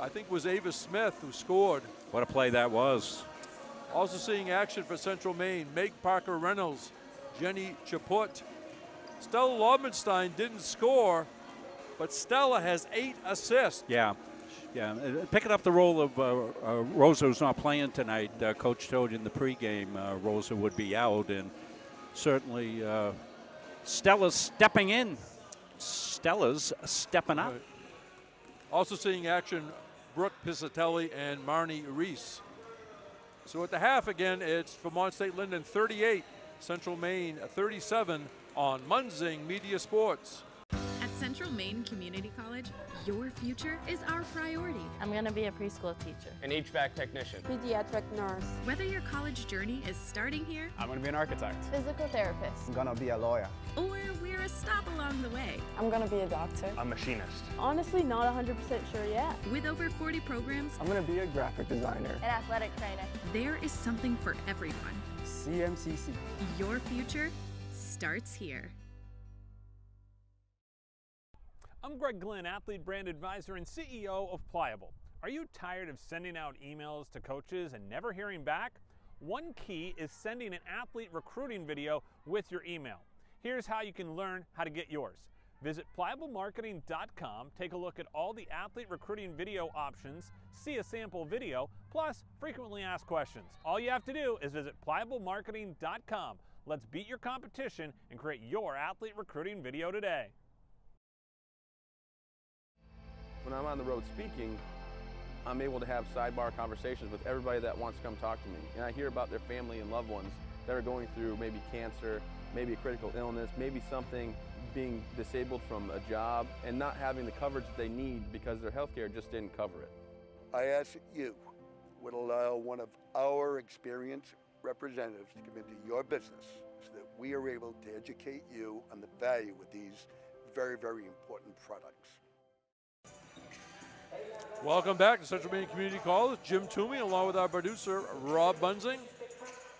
I think it was Ava Smith who scored. What a play that was. Also seeing action for Central Maine, Meg Parker Reynolds, Jenny Chaput. Stella Lobbenstein didn't score, but Stella has 8 assists. Yeah. Picking up the role of Rosa, who's not playing tonight. Coach told you in the pregame Rosa would be out, and certainly Stella's stepping in. Stella's stepping up. Right. Also seeing action, Brooke Pisatelli and Marnie Reese. So at the half again, it's Vermont State Lyndon 38, Central Maine 37 on Munzing Media Sports. At Central Maine Community College, your future is our priority. I'm going to be a preschool teacher. An HVAC technician. Pediatric nurse. Whether your college journey is starting here, I'm going to be an architect. Physical therapist. I'm gonna be a lawyer. or we're a stop along the way. I'm gonna be a doctor. A machinist. Honestly, not 100% sure yet. With over 40 programs, I'm gonna be a graphic designer. An athletic trainer. there is something for everyone. CMCC. Your future starts here. I'm Greg Glenn, Athlete Brand Advisor and CEO of Pliable. Are you tired of sending out emails to coaches and never hearing back? One key is sending an athlete recruiting video with your email. Here's how you can learn how to get yours. Visit pliablemarketing.com, take a look at all the athlete recruiting video options, see a sample video, plus frequently asked questions. All you have to do is visit pliablemarketing.com. Let's beat your competition and create your athlete recruiting video today. When I'm on the road speaking, I'm able to have sidebar conversations with everybody that wants to come talk to me. And I hear about their family and loved ones that are going through maybe cancer, maybe a critical illness, maybe something, being disabled from a job and not having the coverage that they need because their healthcare just didn't cover it. I ask that you would allow one of our experienced representatives to come into your business so that we are able to educate you on the value of these very, very important products. Welcome back to Central Maine Community College. Jim Toomey along with our producer Rob Bunzing.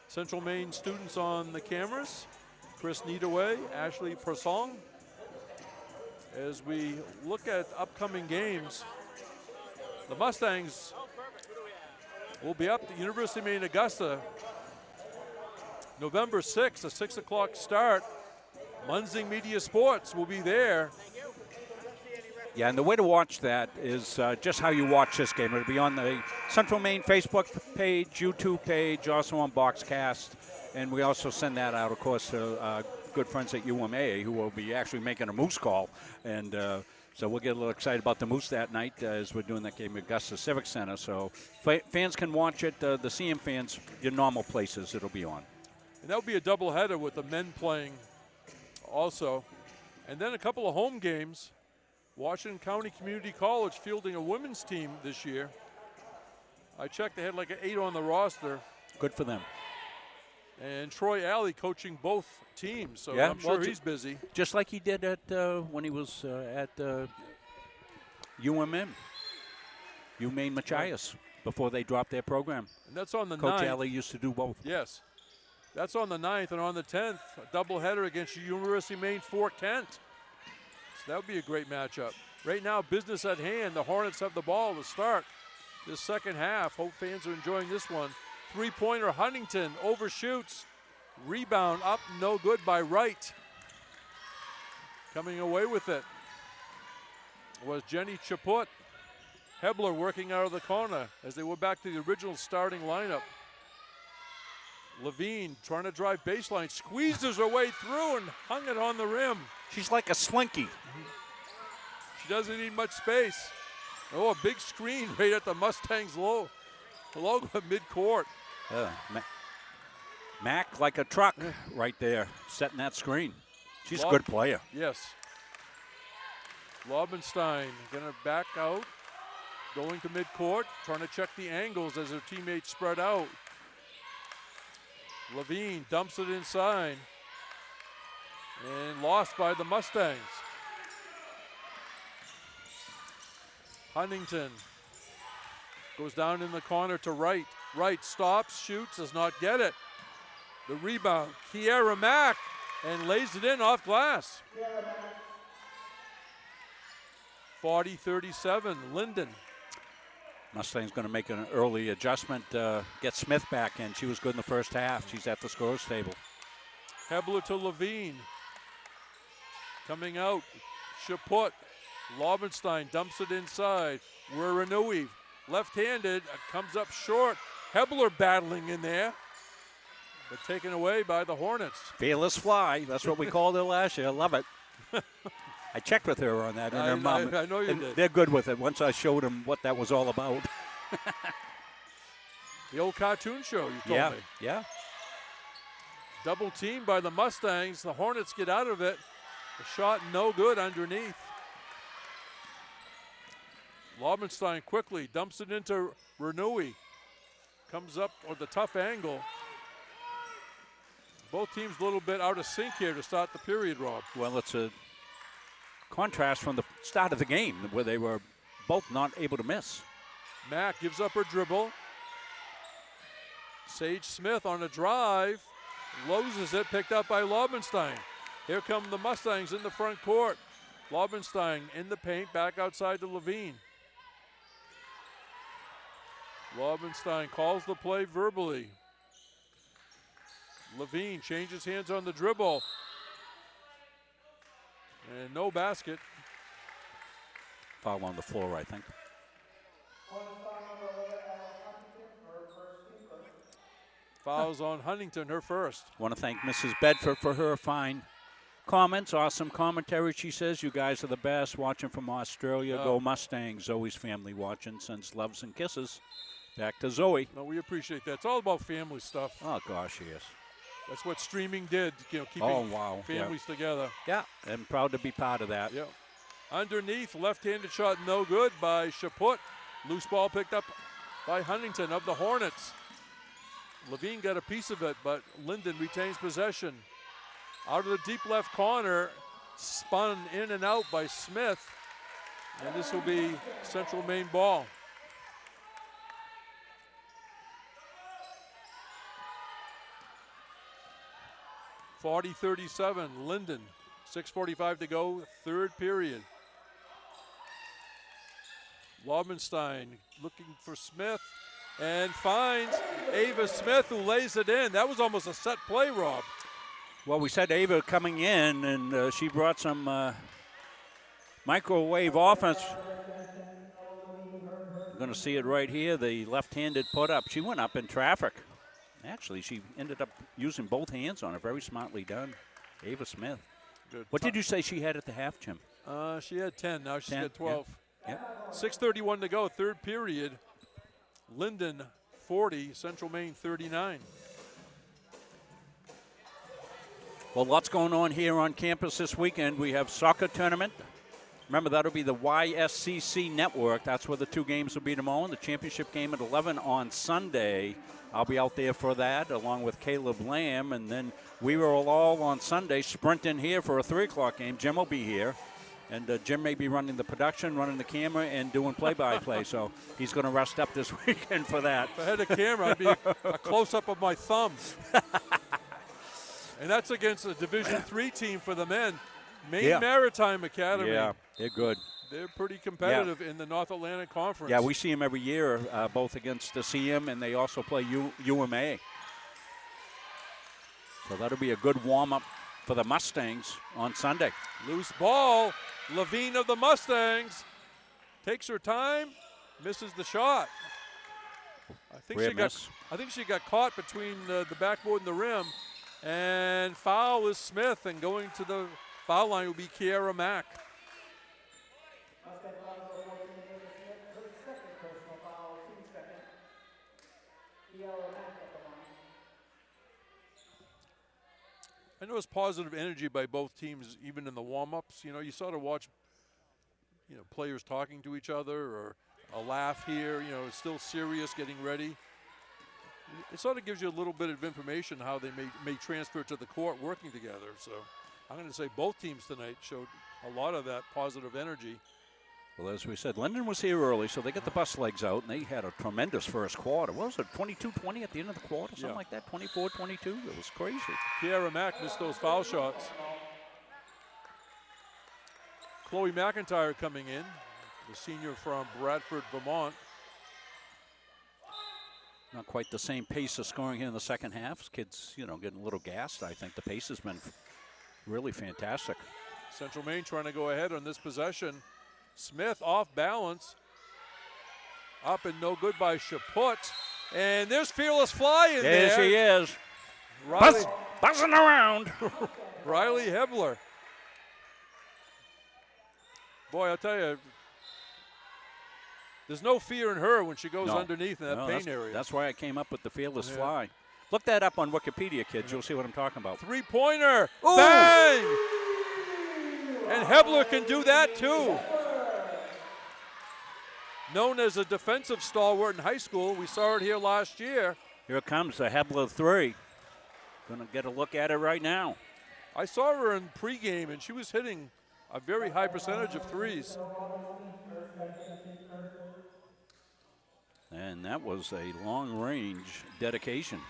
Central Maine students on the cameras. Chris Needaway, Ashley Persong. As we look at upcoming games, the Mustangs will be up at the University of Maine Augusta November 6th, a 6 o'clock start. Munzing Media Sports will be there. Yeah, and the way to watch that is just how you watch this game. It'll be on the Central Maine Facebook page, YouTube page, also on Boxcast. And we also send that out, of course, to good friends at UMA who will be actually making a Moose call. And so we'll get a little excited about the Moose that night as we're doing that game at Augusta Civic Center. So fans can watch it. The CM fans, your normal places, it'll be on. And that'll be a doubleheader with the men playing also. And then a couple of home games. Washington County Community College fielding a women's team this year. I checked, they had like an 8 on the roster. Good for them. And Troy Alley coaching both teams, so yeah, I'm sure he's busy. Just like he did at when he was at UMM, UMaine Machias, before they dropped their program. And that's on the 9th. Coach Alley used to do both. Yes. That's on the 9th, and on the 10th, a doubleheader against the University of Maine Fort Kent. So that would be a great matchup. Right now, business at hand. The Hornets have the ball to start this second half. Hope fans are enjoying this one. Three-pointer Huntington overshoots. Rebound up, no good by Wright. Coming away with it was Jenny Chaput. Hebler working out of the corner as they went back to the original starting lineup. Levine trying to drive baseline, squeezes her way through and hung it on the rim. She's like a slinky. She doesn't need much space. Oh, a big screen right at the Mustangs' logo at midcourt. Mac like a truck right there, setting that screen. She's a good player. Yes. Lobenstein going to back out, going to midcourt, trying to check the angles as her teammates spread out. Levine dumps it inside and lost by the Mustangs. Huntington goes down in the corner to Wright. Wright stops, shoots, does not get it. The rebound, Kiera Mack, and lays it in off glass. 40-37, Lyndon. Mustang's going to make an early adjustment, get Smith back in. She was good in the first half. She's at the scores table. Hebler to Levine. Coming out, Chaput. Lobenstein dumps it inside. Wiranui, left-handed, comes up short. Hebler battling in there, but taken away by the Hornets. Fearless fly. That's what we called it last year. I love it. I checked with her on that and her mom. I know you did. They're good with it. Once I showed them what that was all about. The old cartoon show, you told me. Yeah. Double teamed by the Mustangs. The Hornets get out of it. The shot no good underneath. Lobenstein quickly dumps it into Renui. Comes up with a tough angle. Both teams a little bit out of sync here to start the period, Rob. Well, it's a contrast from the start of the game where they were both not able to miss. Mack gives up her dribble. Sage Smith on a drive. Loses it, picked up by Lobenstein. Here come the Mustangs in the front court. Lobenstein in the paint, back outside to Levine. Lobenstein calls the play verbally. Levine changes hands on the dribble. And no basket. Foul on the floor, I think. Fouls on Huntington, her first. Want to thank Mrs. Bedford for her fine comments. Awesome commentary, she says. You guys are the best. Watching from Australia. Go Mustangs. Zoe's family watching. Sends loves and kisses. Back to Zoe. No, we appreciate that. It's all about family stuff. Oh, gosh, yes. That's what streaming did, keeping families together. Yeah, and proud to be part of that. Yeah. Underneath, left-handed shot no good by Chaput. Loose ball picked up by Huntington of the Hornets. Levine got a piece of it, but Lyndon retains possession. Out of the deep left corner, spun in and out by Smith. And this will be Central Maine ball. (40-37), Lyndon. 6:45 to go, third period. Lobenstein looking for Smith and finds Ava Smith, who lays it in. That was almost a set play, Rob. Well, we said Ava coming in, and she brought some microwave offense. You're going to see it right here, the left-handed put-up. She went up in traffic. Actually, she ended up using both hands on it. Very smartly done. Ava Smith. Good. What did you say she had at the half, Jim? She had 10. Now she's 10, got 12. Yeah. 6:31 to go, third period. Lyndon 40, Central Maine 39. Well, lots going on here on campus this weekend. We have soccer tournament. Remember, that'll be the YSCC network. That's where the two games will be tomorrow. And the championship game at 11 on Sunday. I'll be out there for that, along with Caleb Lamb. And then we will all on Sunday sprint in here for a 3 o'clock game. Jim will be here. And Jim may be running the production, running the camera, and doing play-by-play. So he's going to rest up this weekend for that. If I had a camera, I'd be a close-up of my thumb. And that's against a Division III team for the men. Maine Maritime Academy. Yeah, they're good. They're pretty competitive in the North Atlantic Conference. Yeah, we see them every year, both against the CM, and they also play UMA. So that'll be a good warm-up for the Mustangs on Sunday. Loose ball. Levine of the Mustangs takes her time, misses the shot. I think she got caught between the backboard and the rim, and foul is Smith, and going to the foul line will be Kiara Mack. I know it's positive energy by both teams, even in the warm-ups. You know, you sort of watch, you know, players talking to each other or a laugh here. You know, it's still serious, getting ready. It sort of gives you a little bit of information how they may transfer to the court working together. So I'm going to say both teams tonight showed a lot of that positive energy. Well, as we said, Lyndon was here early, so they got the bus legs out, and they had a tremendous first quarter. What was it, 22-20 at the end of the quarter, something like that, 24-22? It was crazy. Kiara Mack missed those foul shots. Chloe McIntyre coming in, the senior from Bradford, Vermont. Not quite the same pace of scoring here in the second half. Kids, you know, getting a little gassed. I think the pace has been really fantastic. Central Maine trying to go ahead on this possession. Smith off balance. Up and no good by Chaput. And there's Fearless Fly in there. There she is. Buzzing around. Riley Hebler. Boy, I'll tell you, there's no fear in her when she goes underneath in that paint area. That's why I came up with the Fearless Fly. Look that up on Wikipedia, kids. You'll see what I'm talking about. Three-pointer. Bang! And Hebler can do that too. Known as a defensive stalwart in high school. We saw it here last year. Here comes the Hebler three. Going to get a look at it right now. I saw her in pregame, and she was hitting a very high percentage of threes. And that was a long-range dedication.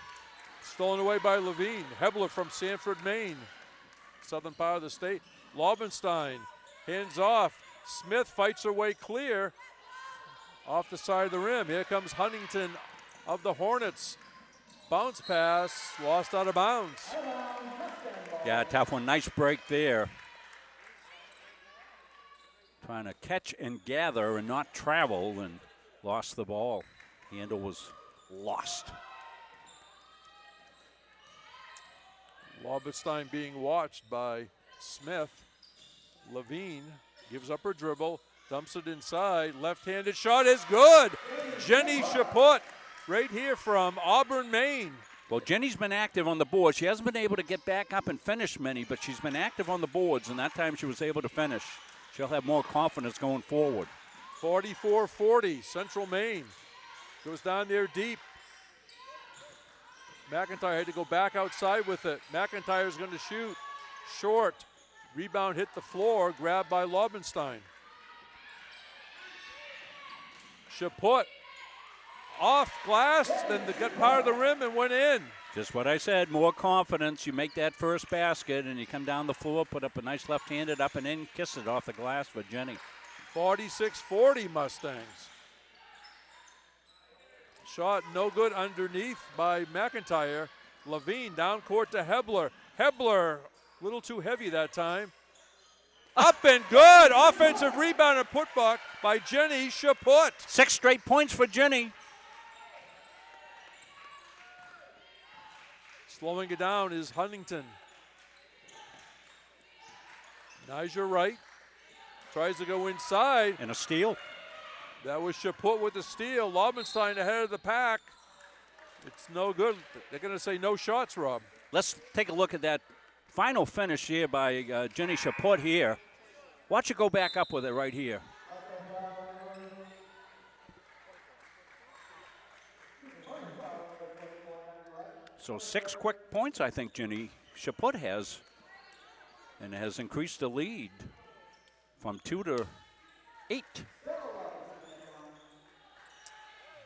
Stolen away by Levine. Hebler from Sanford, Maine. Southern part of the state. Laubenstein, hands off. Smith fights her way clear. Off the side of the rim. Here comes Huntington of the Hornets. Bounce pass, lost out of bounds. Yeah, tough one. Nice break there. Trying to catch and gather and not travel, and lost the ball. Handle was lost. Laubenstein being watched by Smith. Levine gives up her dribble. Dumps it inside. Left-handed shot is good. Jenny Chaput right here from Auburn, Maine. Well, Jenny's been active on the board. She hasn't been able to get back up and finish many, but she's been active on the boards, and that time she was able to finish. She'll have more confidence going forward. 44-40, Central Maine. Goes down there deep. McIntyre had to go back outside with it. McIntyre's going to shoot. Short. Rebound hit the floor, grabbed by Laubenstein. Chaput off glass, then got part of the rim and went in. Just what I said, more confidence. You make that first basket and you come down the floor, put up a nice left-handed up and in, kiss it off the glass for Jenny. 46-40 Mustangs. Shot no good underneath by McIntyre. Levine down court to Hebler. Hebler, a little too heavy that time. Up and good. Offensive rebound and putback by Jenny Chaput. 6 straight points for Jenny. Slowing it down is Huntington. Nyjah Wright tries to go inside. And a steal. That was Chaput with the steal. Laubenstein ahead of the pack. It's no good. They're going to say no shots, Rob. Let's take a look at that final finish here by Jenny Chaput here. Watch her go back up with it right here. So 6 quick points, I think Jenny Chaput has, and has increased the lead from 2 to 8.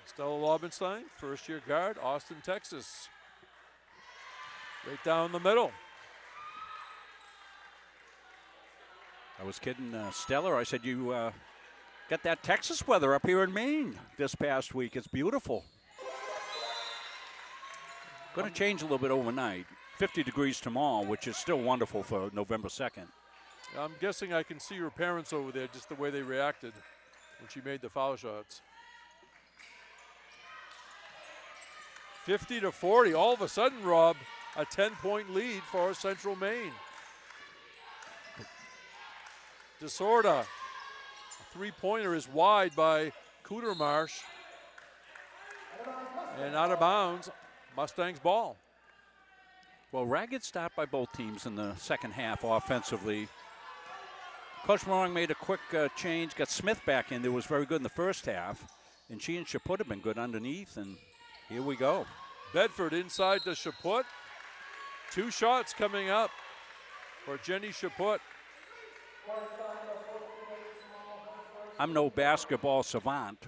Stella Laubenstein, first-year guard, Austin, Texas. Right down the middle. I was kidding Stella. I said, you got that Texas weather up here in Maine this past week. It's beautiful. Going to change a little bit overnight. 50 degrees tomorrow, which is still wonderful for November 2nd. I'm guessing I can see your parents over there, just the way they reacted when she made the foul shots. 50-40. All of a sudden, Rob, a 10-point lead for Central Maine. DeSorda. A three-pointer is wide by Kudermarsh. And out of bounds, Mustangs ball. Well, ragged start by both teams in the second half offensively. Coach Morong made a quick change, got Smith back in there, was very good in the first half. And she and Chaput have been good underneath, and here we go. Bedford inside to Chaput. 2 shots coming up for Jenny Chaput. I'm no basketball savant,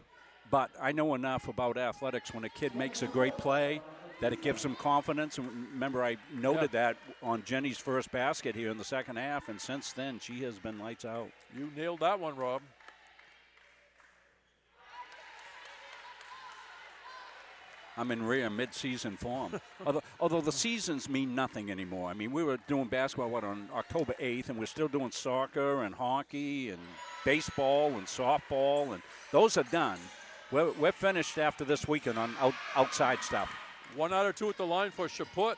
but I know enough about athletics when a kid makes a great play that it gives them confidence. And remember, I noted that on Jenny's first basket here in the second half, and since then, she has been lights out. You nailed that one, Rob. I'm in rare mid-season form. although the seasons mean nothing anymore. I mean, we were doing basketball, on October 8th, and we're still doing soccer and hockey and baseball and softball, and those are done. We're finished after this weekend on outside stuff. 1 out of 2 at the line for Chaput.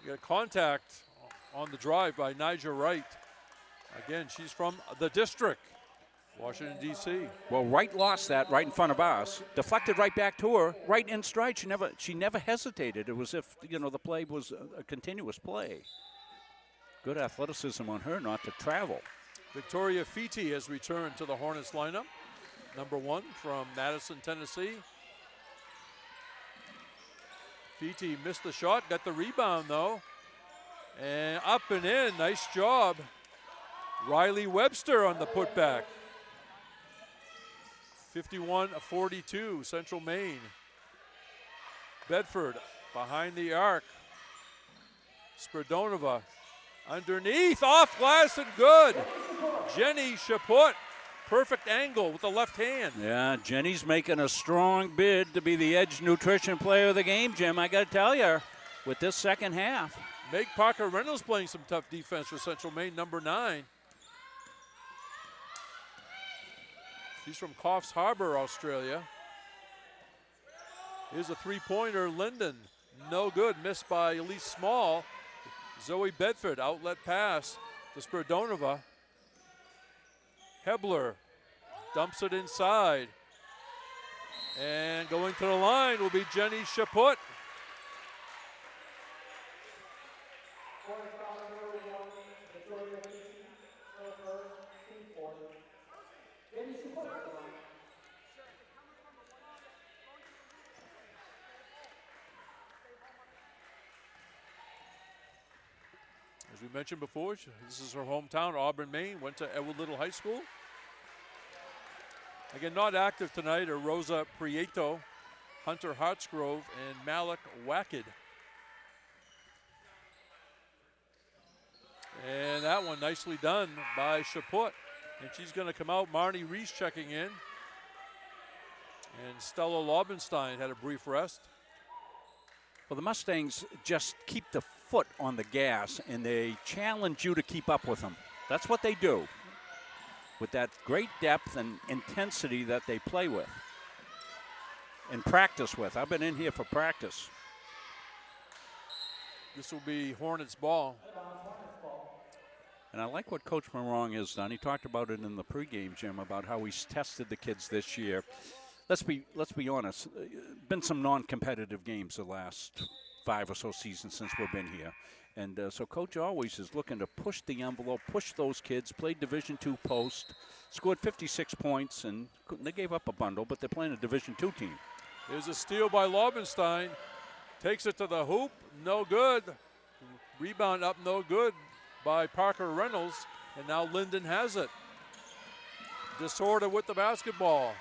You got contact on the drive by Nigel Wright. Again, she's from the district, Washington, D.C. Well, Wright lost that right in front of us. Deflected right back to her, right in stride. She never hesitated. It was if, the play was a continuous play. Good athleticism on her not to travel. Victoria Fiti has returned to the Hornets lineup. Number 1 from Madison, Tennessee. Fiti missed the shot, got the rebound though. And up and in, nice job. Riley Webster on the putback. 51-42, Central Maine. Bedford behind the arc. Spiridonova underneath, off glass and good. Jenny Chaput, perfect angle with the left hand. Yeah, Jenny's making a strong bid to be the Edge Nutrition Player of the game, Jim. I got to tell you, with this second half. Meg Parker Reynolds playing some tough defense for Central Maine, number 9. She's from Coffs Harbour, Australia. Here's a three-pointer, Lyndon. No good, missed by Elise Small. Zoe Bedford, outlet pass to Spiridonova. Hebler dumps it inside. And going to the line will be Jenny Chaput. As we mentioned before, this is her hometown, Auburn, Maine. Went to Edward Little High School. Again, not active tonight are Rosa Prieto, Hunter Hartsgrove, and Malik Wacked. And that one nicely done by Chaput. And she's going to come out. Marnie Reese checking in. And Stella Lobenstein had a brief rest. Well, the Mustangs just keep the foot on the gas, and they challenge you to keep up with them. That's what they do, with that great depth and intensity that they play with and practice with. I've been in here for practice. This will be Hornets ball. And I like what Coach Morong has done. He talked about it in the pregame, Jim, about how he's tested the kids this year. Let's be honest. Been some non-competitive games the last 5 or so seasons since we've been here. And so Coach always is looking to push the envelope, push those kids, played Division II post, scored 56 points, and they gave up a bundle, but they're playing a Division II team. Here's a steal by Lobenstein. Takes it to the hoop, no good. Rebound up, no good by Parker Reynolds, and now Lyndon has it. DeSorda with the basketball.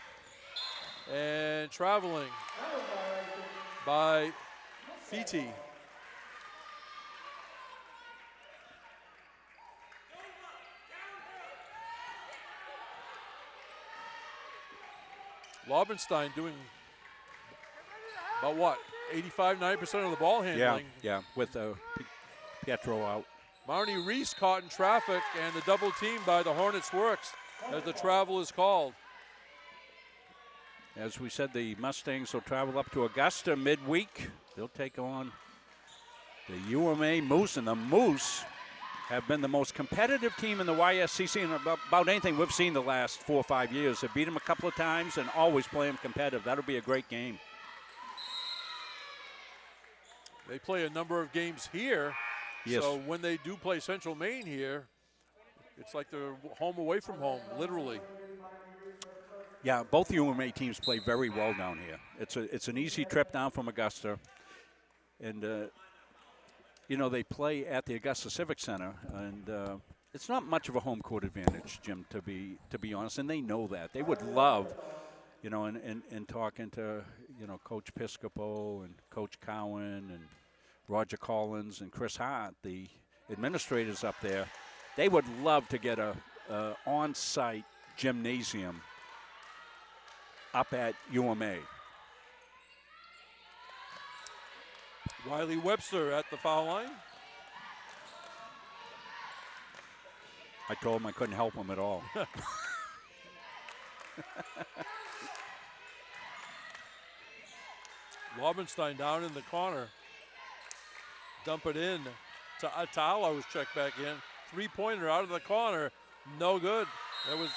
And traveling by Fiti. Lobenstein doing about what? 85, 90% of the ball handling. Yeah, with Pietro out. Marnie Reese caught in traffic and the double team by the Hornets works as the travel is called. As we said, the Mustangs will travel up to Augusta midweek. They'll take on the UMA Moose, and the Moose have been the most competitive team in the YSCC in about anything we've seen the last 4 or 5 years. They beat them a couple of times and always play them competitive. That'll be a great game. They play a number of games here. Yes. So when they do play Central Maine here, it's like they're home away from home, literally. Yeah, both UMA teams play very well down here. It's an easy trip down from Augusta. And, you know, they play at the Augusta Civic Center, and it's not much of a home court advantage, Jim, to be honest, and they know that. They would love, you know, and talking to, you know, Coach Piscopo and Coach Cowan and Roger Collins and Chris Hart, the administrators up there, they would love to get a on-site gymnasium up at UMA. Wiley Webster at the foul line. I told him I couldn't help him at all. Lobenstein down in the corner. Dump it in to Atala, who's checked back in. Three-pointer out of the corner. No good. That was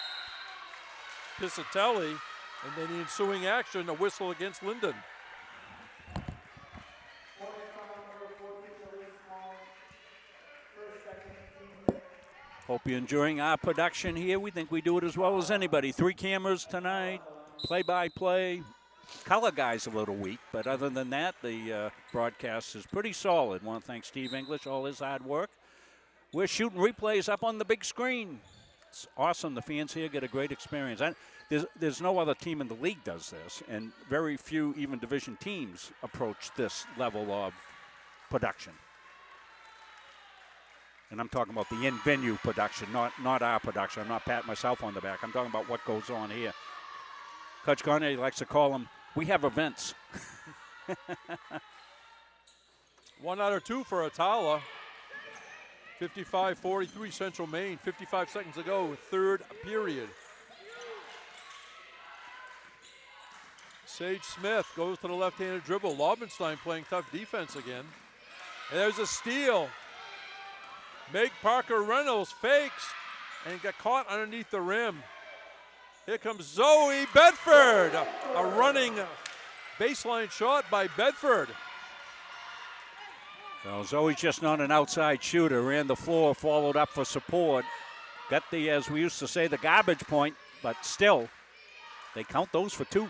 Piscatelli. And then the ensuing action, a whistle against Lyndon. Hope you're enjoying our production here. We think we do it as well as anybody. 3 cameras tonight, play-by-play. Color guy's a little weak, but other than that, the broadcast is pretty solid. Want to thank Steve English, all his hard work. We're shooting replays up on the big screen. It's awesome. The fans here get a great experience. There's no other team in the league does this, and very few even division teams approach this level of production. And I'm talking about the in-venue production, not our production. I'm not patting myself on the back. I'm talking about what goes on here. Coach Garnier likes to call them, we have events. 1 out of 2 for Atala. 55-43 Central Maine. 55 seconds to go, third period. Sage Smith goes to the left-handed dribble. Lobenstein playing tough defense again. And there's a steal. Meg Parker Reynolds fakes and got caught underneath the rim. Here comes Zoe Bedford. A running baseline shot by Bedford. So Zoe's just not an outside shooter. Ran the floor, followed up for support. Got the, as we used to say, the garbage point, but still, they count those for 2.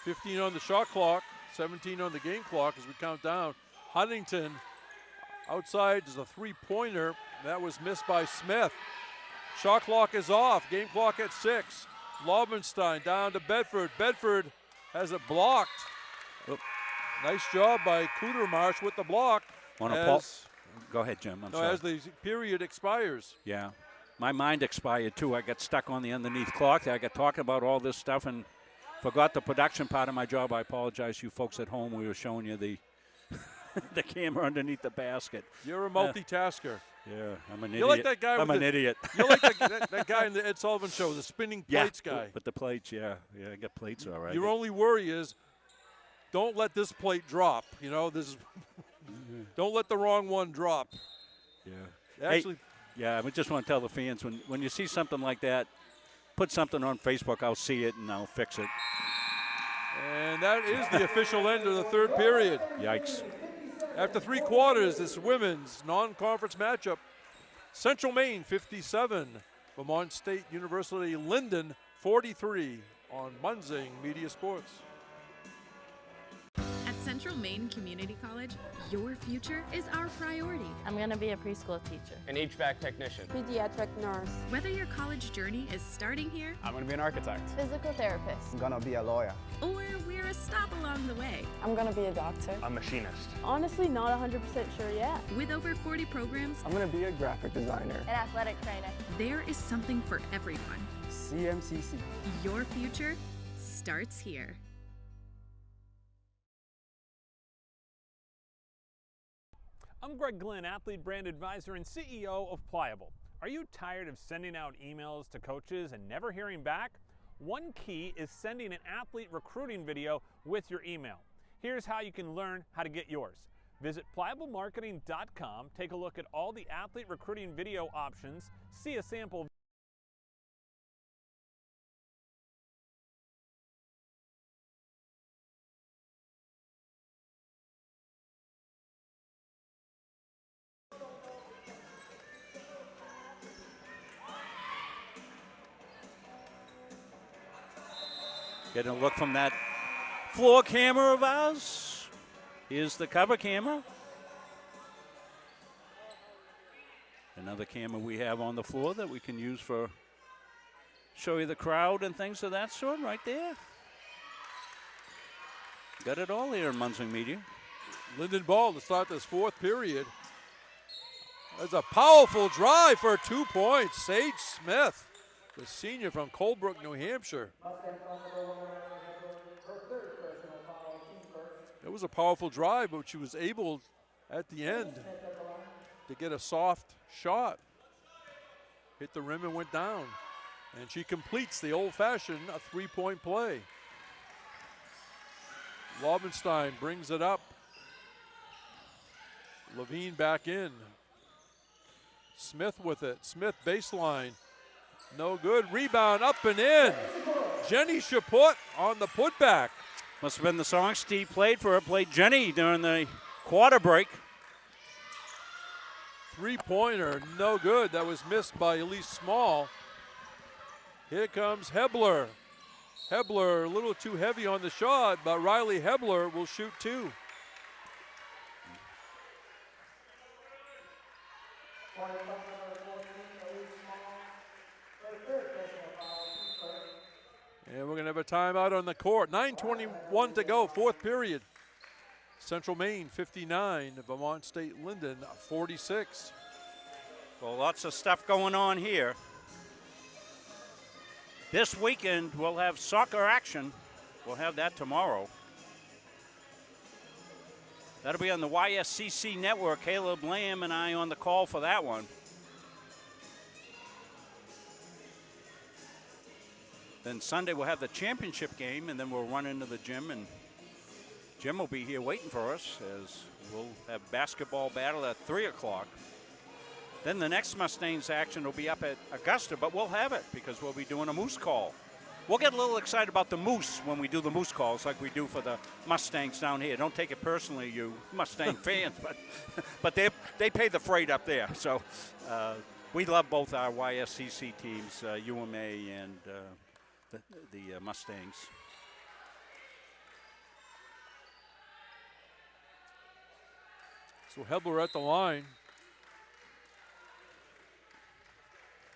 15 on the shot clock, 17 on the game clock as we count down. Huntington outside is a 3-pointer. That was missed by Smith. Shot clock is off. Game clock at 6. Lobenstein down to Bedford. Bedford has it blocked. Oop. Nice job by Kudermarsh with the block. On a pulse. Go ahead, Jim. I'm sorry. As the period expires. Yeah. My mind expired, too. I got stuck on the underneath clock. I got talking about all this stuff and forgot the production part of my job. I apologize to you folks at home. We were showing you the the camera underneath the basket. You're a multitasker. Yeah, I'm an idiot. You're like that guy. I'm an idiot. You're like that guy in the Ed Sullivan Show, the spinning plates guy. With the plates, yeah, I got plates all right. Your only worry is, don't let this plate drop. You know, don't let the wrong one drop. Yeah. Actually, I just want to tell the fans when you see something like that, put something on Facebook. I'll see it and I'll fix it. And that is the official end of the third period. Yikes. After 3 quarters, this women's non-conference matchup, Central Maine 57, Vermont State University Lyndon 43 on Munzing Media Sports. At Central Maine Community College, your future is our priority. I'm going to be a preschool teacher. An HVAC technician. Pediatric nurse. Whether your college journey is starting here, I'm going to be an architect. Physical therapist. I'm gonna be a lawyer. or we're a stop along the way. I'm gonna be a doctor. A machinist. Honestly, not 100% sure yet. With over 40 programs, I'm gonna be a graphic designer. An athletic trainer. there is something for everyone. CMCC. Your future starts here. I'm Greg Glenn, athlete brand advisor and CEO of Pliable. Are you tired of sending out emails to coaches and never hearing back? One key is sending an athlete recruiting video with your email. Here's how you can learn how to get yours. Visit pliablemarketing.com, take a look at all the athlete recruiting video options, see a sample. Getting a look from that floor camera of ours. Here's the cover camera. Another camera we have on the floor that we can use for show you the crowd and things of that sort right there. Got it all here in Munzing Media. Lyndon ball to start this fourth period. There's a powerful drive for 2 points. Sage Smith, the senior from Colebrook, New Hampshire. It was a powerful drive, but she was able at the end to get a soft shot. Hit the rim and went down. And she completes the old-fashioned three-point play. Laubenstein brings it up. Levine back in. Smith with it. Smith baseline. No good. Rebound up and in. Jenny Chaput on the putback. Must have been the song Steve played for her. Played Jenny during the quarter break. Three-pointer, no good. That was missed by Elise Small. Here comes Hebler. Hebler a little too heavy on the shot, but Riley Hebler will shoot two. And we're going to have a timeout on the court. 9:21 to go, fourth period. Central Maine 59, Vermont State Lyndon 46. Well, lots of stuff going on here. This weekend we'll have soccer action. We'll have that tomorrow. That'll be on the YSCC network. Caleb Lamb and I on the call for that one. Then Sunday we'll have the championship game, and then we'll run into the gym, and Jim will be here waiting for us as we'll have basketball battle at 3 o'clock. Then the next Mustangs action will be up at Augusta, but we'll have it because we'll be doing a Moose call. We'll get a little excited about the Moose when we do the Moose calls like we do for the Mustangs down here. Don't take it personally, you Mustang fans, but they pay the freight up there. So we love both our YSCC teams, UMA and the Mustangs. So Hebler at the line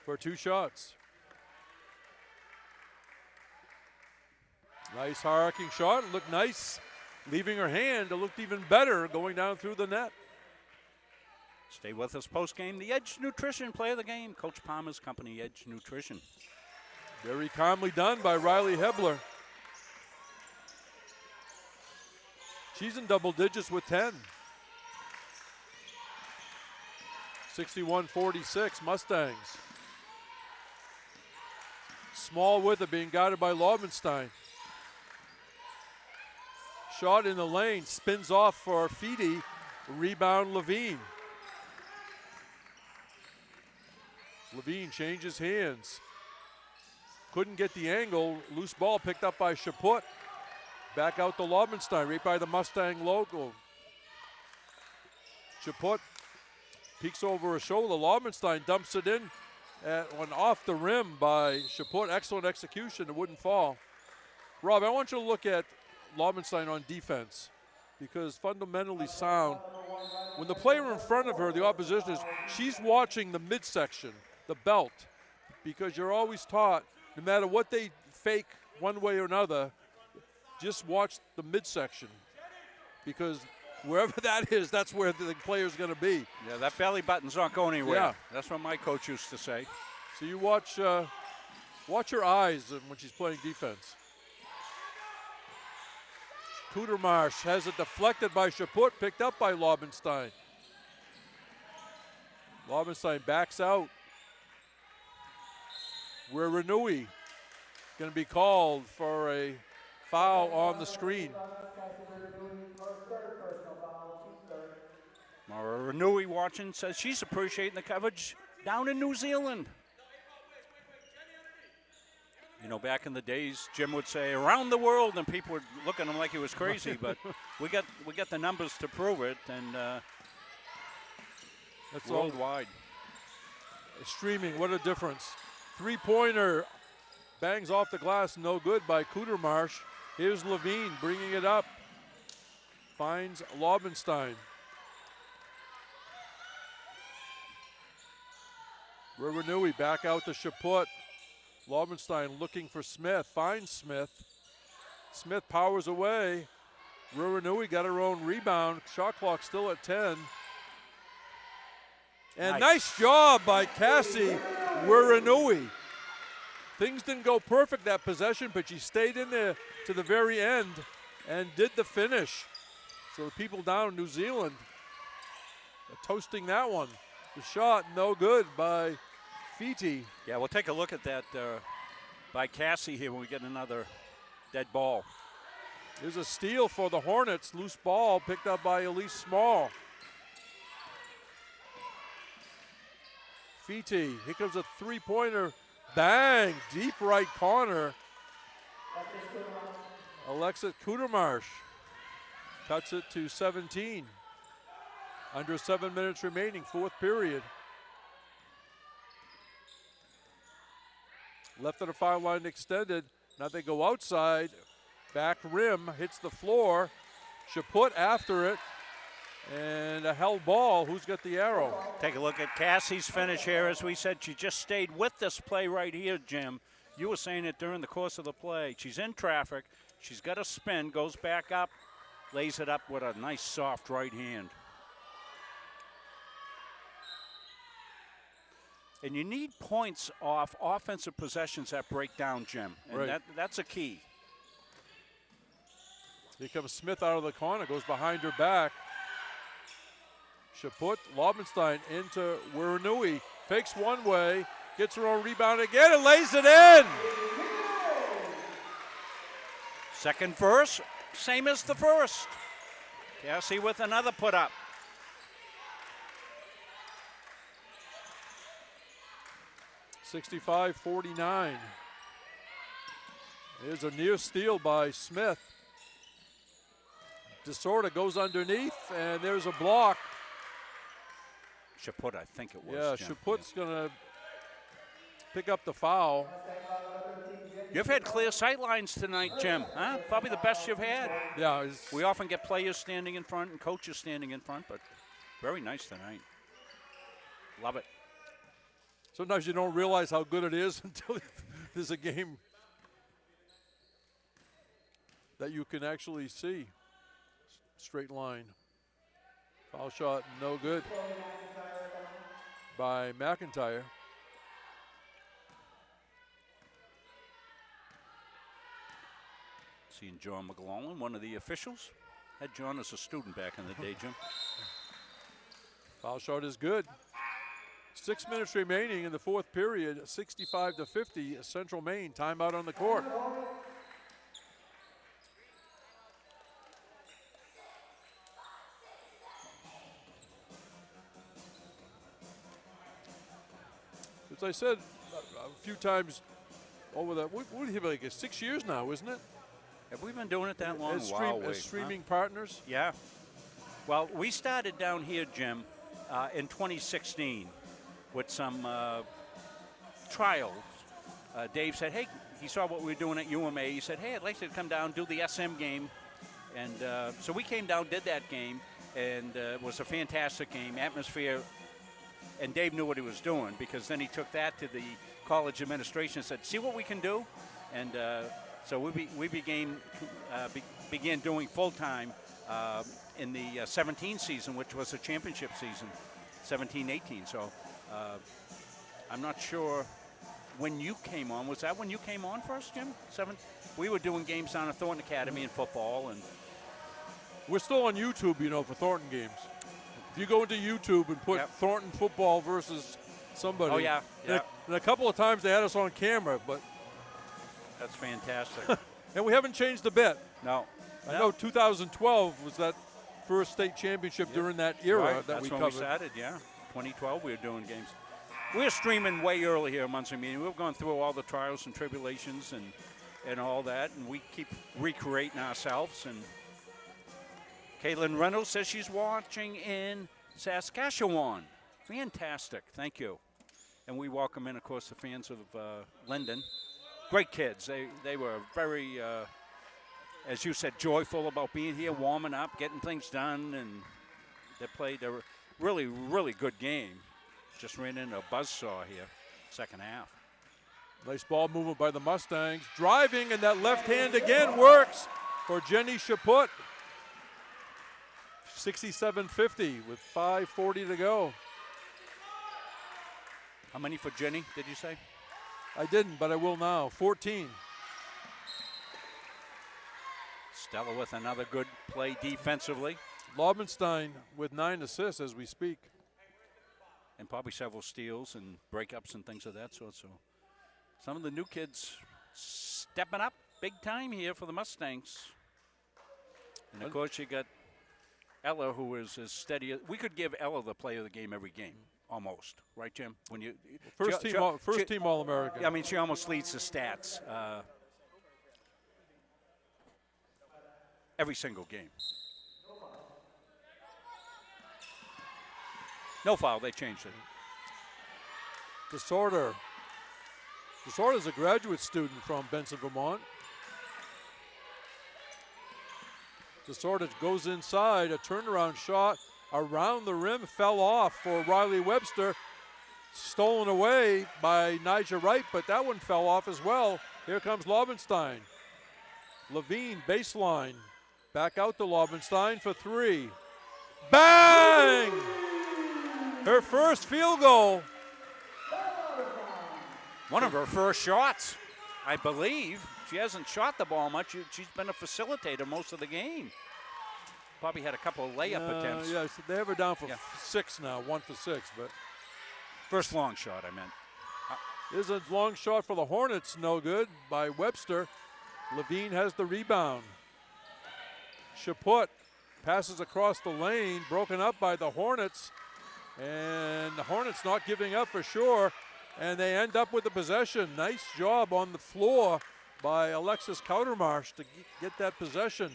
for two shots. Nice high-arcing shot. It looked nice leaving her hand. It looked even better going down through the net. Stay with us post-game. The Edge Nutrition play of the game. Coach Palmer's company, Edge Nutrition. Very calmly done by Riley Hebler. She's in double digits with 10. 61-46 Mustangs. Small with it, being guided by Laubenstein. Shot in the lane, spins off for Feedy. Rebound Levine. Levine changes hands. Couldn't get the angle. Loose ball picked up by Chaput. Back out to Laubenstein, right by the Mustang logo. Chaput peeks over her shoulder. Laubenstein dumps it in. Went off the rim by Chaput. Excellent execution. It wouldn't fall. Rob, I want you to look at Laubenstein on defense because fundamentally sound. When the player in front of her, the opposition, she's watching the midsection, the belt, because you're always taught no matter what they fake one way or another, just watch the midsection because wherever that is, that's where the player's going to be. Yeah, that belly button's not going anywhere. Yeah. That's what my coach used to say. So you watch her eyes when she's playing defense. Kudermarsh has it deflected by Chaput, picked up by Lobenstein. Lobenstein backs out. Where Renui going to be called for a foul on the screen. Mara Renui watching says she's appreciating the coverage down in New Zealand. You know, back in the days, Jim would say around the world, and people would look at him like he was crazy. But we got the numbers to prove it, and that's worldwide. Streaming, what a difference! 3-pointer bangs off the glass, no good by Kudermarsh. Here's Levine bringing it up, finds Lobenstein. Renui back out to Chaput. Lobenstein looking for Smith, finds Smith. Smith powers away. Renui got her own rebound. Shot clock still at 10. And nice job by Cassie Renui. Things didn't go perfect that possession, but she stayed in there to the very end and did the finish. So the people down in New Zealand are toasting that one. The shot no good by Fiti. Yeah, we'll take a look at that by Cassie here when we get another dead ball. There's a steal for the Hornets. Loose ball picked up by Elise Small. Fiti, here comes a 3-pointer. Bang, deep right corner. Alexis Kudermarsh cuts it to 17. Under 7 minutes remaining, fourth period. Left of the foul line extended. Now they go outside. Back rim hits the floor. Chaput after it. And a held ball. Who's got the arrow? Take a look at Cassie's finish here. As we said, she just stayed with this play right here, Jim. You were saying it during the course of the play. She's in traffic. She's got a spin, goes back up, lays it up with a nice soft right hand. And you need points off offensive possessions that break down, Jim. And right. That's a key. Here comes Smith out of the corner, goes behind her back. Chaput, Lobenstein into Renui. Fakes one way, gets her own rebound again and lays it in. Second verse, same as the first. Cassie with another put up. (65-49). There's a near steal by Smith. DeSorta goes underneath, and there's a block. Chaput, I think it was. Yeah, Jim. Chaput's going to pick up the foul. You've had clear sight lines tonight, Jim. Huh? Probably the best you've had. Yeah. We often get players standing in front and coaches standing in front, but very nice tonight. Love it. Sometimes you don't realize how good it is until there's a game that you can actually see. Straight line. Foul shot, no good by McIntyre. Seeing John McLaughlin, one of the officials. Had John as a student back in the day, Jim. Foul shot is good. 6 minutes remaining in the fourth period, 65-50, Central Maine, timeout on the court. As I said a few times over that, what do you think, like 6 years now, isn't it? Have we been doing it that long? As streaming partners? Yeah. Well, we started down here, Jim, in 2016 with some trials. Dave said, hey, he saw what we were doing at UMA. He said, hey, I'd like to come down, do the SM game. And so we came down, did that game, and it was a fantastic game, atmosphere. And Dave knew what he was doing, because then he took that to the college administration and said, see what we can do? And so we began doing full-time in the 17 season, which was a championship season, 17-18. So I'm not sure when you came on. Was that when you came on first, Jim? We were doing games down at Thornton Academy in football, and We're still on YouTube, you know, for Thornton games. If you go into YouTube and put Thornton football versus somebody. Oh, yeah. And a couple of times they had us on camera, but. That's fantastic. And we haven't changed a bit. No. I know 2012 was that first state championship during that era Right. that That's we when covered. we started, 2012 we were doing games. We're streaming way early here at Muncie Meeting. We've gone through all the trials and tribulations and all that, and we keep recreating ourselves. And Caitlin Reynolds says she's watching in Saskatchewan. Fantastic. Thank you. And we welcome in, of course, the fans of Lyndon. Great kids. They were very, as you said, joyful about being here, warming up, getting things done, and they played a really, really good game. Just ran into a buzzsaw here, second half. Nice ball movement by the Mustangs. Driving, and that left hand again works for Jenny Chaput. 67-50 with 5:40 to go. How many for Jenny, did you say? I didn't, but I will now. 14. Stella with another good play defensively. Laubenstein with 9 assists as we speak. And probably several steals and breakups and things of that sort. So some of the new kids stepping up big time here for the Mustangs. And of course you got Ella, who is as steady. We could give Ella the player of the game every game, almost, right, Jim? When you first team All-American. I mean, she almost leads the stats every single game. No foul. They changed it. Desorder. Desorder's a graduate student from Benson, Vermont. Desorder goes inside, a turnaround shot around the rim, fell off for Riley Webster. Stolen away by Nigel Wright, but that one fell off as well. Here comes Laubenstein. Levine, baseline. Back out to Laubenstein for 3. Bang! Her first field goal. One of her first shots, I believe. She hasn't shot the ball much. She's been a facilitator most of the game. Probably had a couple of layup attempts. Yeah, they have her down for 6 now, 1 for 6. But first long shot, I meant. There's a long shot for the Hornets, no good, by Webster. Levine has the rebound. Chaput passes across the lane, broken up by the Hornets. And the Hornets not giving up for sure. And they end up with the possession. Nice job on the floor by Alexis Kaudermarsh to get that possession.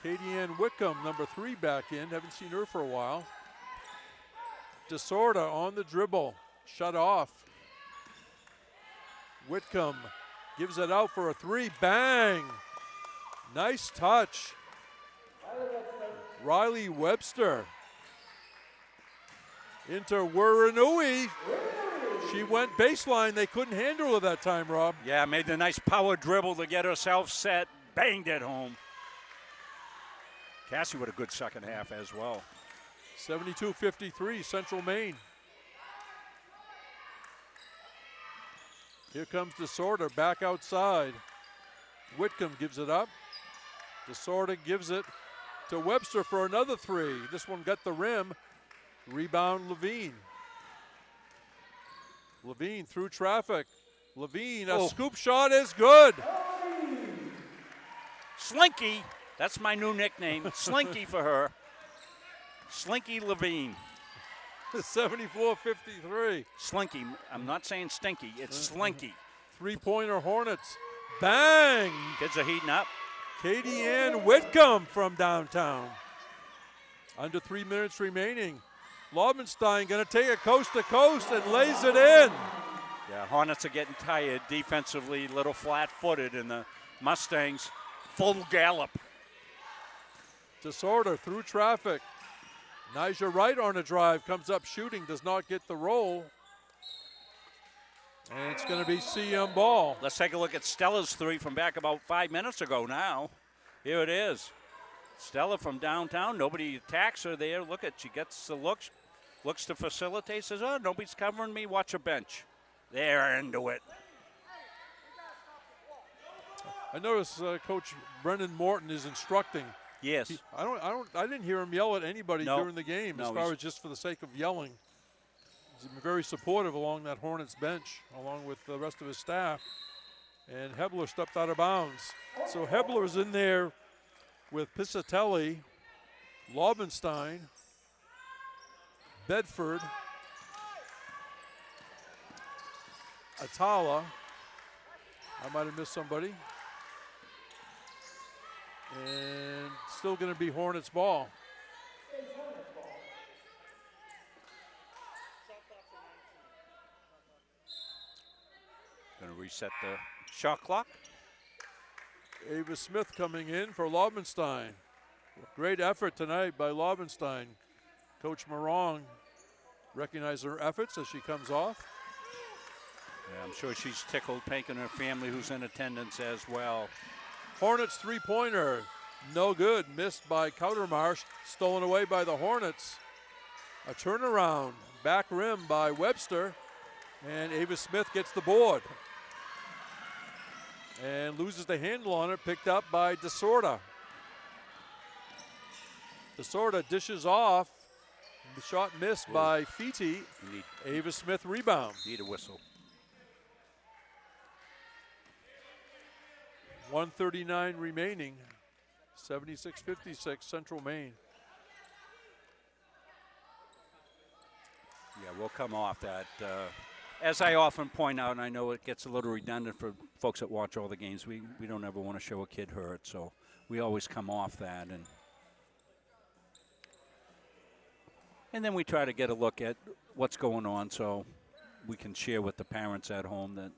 Katie Ann Whitcomb, number 3, back in. Haven't seen her for a while. Desorda on the dribble. Shut off. Whitcomb gives it out for a 3. Bang! Nice touch. Riley Webster. Into Wurinui. She went baseline. They couldn't handle her that time, Rob. Yeah, made the nice power dribble to get herself set. Banged it home. Cassie with a good second half as well. 72-53, Central Maine. Here comes Desorder back outside. Whitcomb gives it up. Desorder gives it to Webster for another 3. This one got the rim. Rebound Levine. Levine through traffic. Levine, a scoop shot is good. Slinky, that's my new nickname. Slinky for her. Slinky Levine. 74-53. Slinky, I'm not saying stinky, it's Slinky. 3-pointer Hornets. Bang! Kids are heating up. Katie Ann Whitcomb from downtown. Under 3 minutes remaining. Laubenstein going to take it coast to coast and lays it in. Yeah, Hornets are getting tired defensively, little flat-footed, and the Mustangs full gallop. Disorder through traffic. Nigel Wright on a drive, comes up shooting, does not get the roll. And it's going to be CM ball. Let's take a look at Stella's 3 from back about 5 minutes ago now. Here it is. Stella from downtown, nobody attacks her there. Look at, she gets the looks to facilitate, says, oh, nobody's covering me, watch a bench. They're into it. I notice Coach Brendan Morton is instructing. Yes. I didn't hear him yell at anybody during the game as far as just for the sake of yelling. He's been very supportive along that Hornets bench, along with the rest of his staff. And Hebler stepped out of bounds. So Hebler's in there with Piscatelli, Laubenstein, Bedford, Atala. I might have missed somebody. And still going to be Hornets ball. Going to reset the shot clock. Ava Smith coming in for Laubenstein. Great effort tonight by Laubenstein. Coach Morong recognized her efforts as she comes off. Yeah, I'm sure she's tickled, Pink and her family who's in attendance as well. Hornets three-pointer, no good. Missed by Kautermarsh, stolen away by the Hornets. A turnaround, back rim by Webster, and Ava Smith gets the board. And loses the handle on it, picked up by DeSorda. DeSorda dishes off. The shot missed by Feety. Ava Smith rebound. Need a whistle. 1:39 remaining. 76-56 Central Maine. Yeah, we'll come off that. As I often point out, and I know it gets a little redundant for folks that watch all the games, we don't ever want to show a kid hurt, so we always come off that. And then we try to get a look at what's going on so we can share with the parents at home that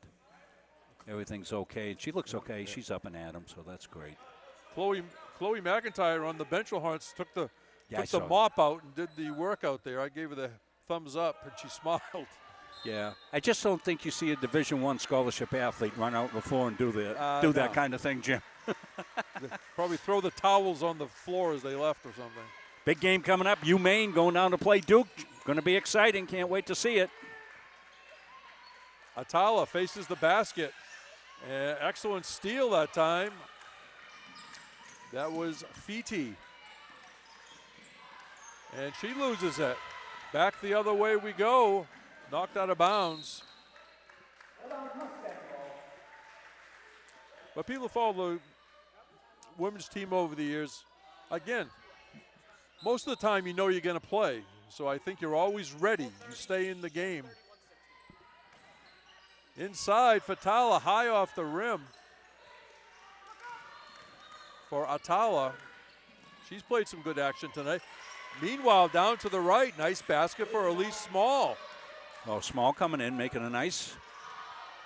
everything's okay. And she looks okay. She's up and at 'em, so that's great. Chloe McIntyre on the bench of Hornets took the saw mop out and did the work out there. I gave her the thumbs up, and she smiled. Yeah, I just don't think you see a Division I scholarship athlete run out on the floor and do that kind of thing, Jim. Probably throw the towels on the floor as they left or something. Big game coming up. UMaine going down to play Duke. Going to be exciting. Can't wait to see it. Atala faces the basket. Excellent steal that time. That was Feety. And she loses it. Back the other way we go. Knocked out of bounds. But people follow the women's team over the years. Again, most of the time you know you're going to play. So I think you're always ready. You stay in the game. Inside, Fatala high off the rim for Atala. She's played some good action tonight. Meanwhile, down to the right, nice basket for Elise Small. Oh, Small coming in, making a nice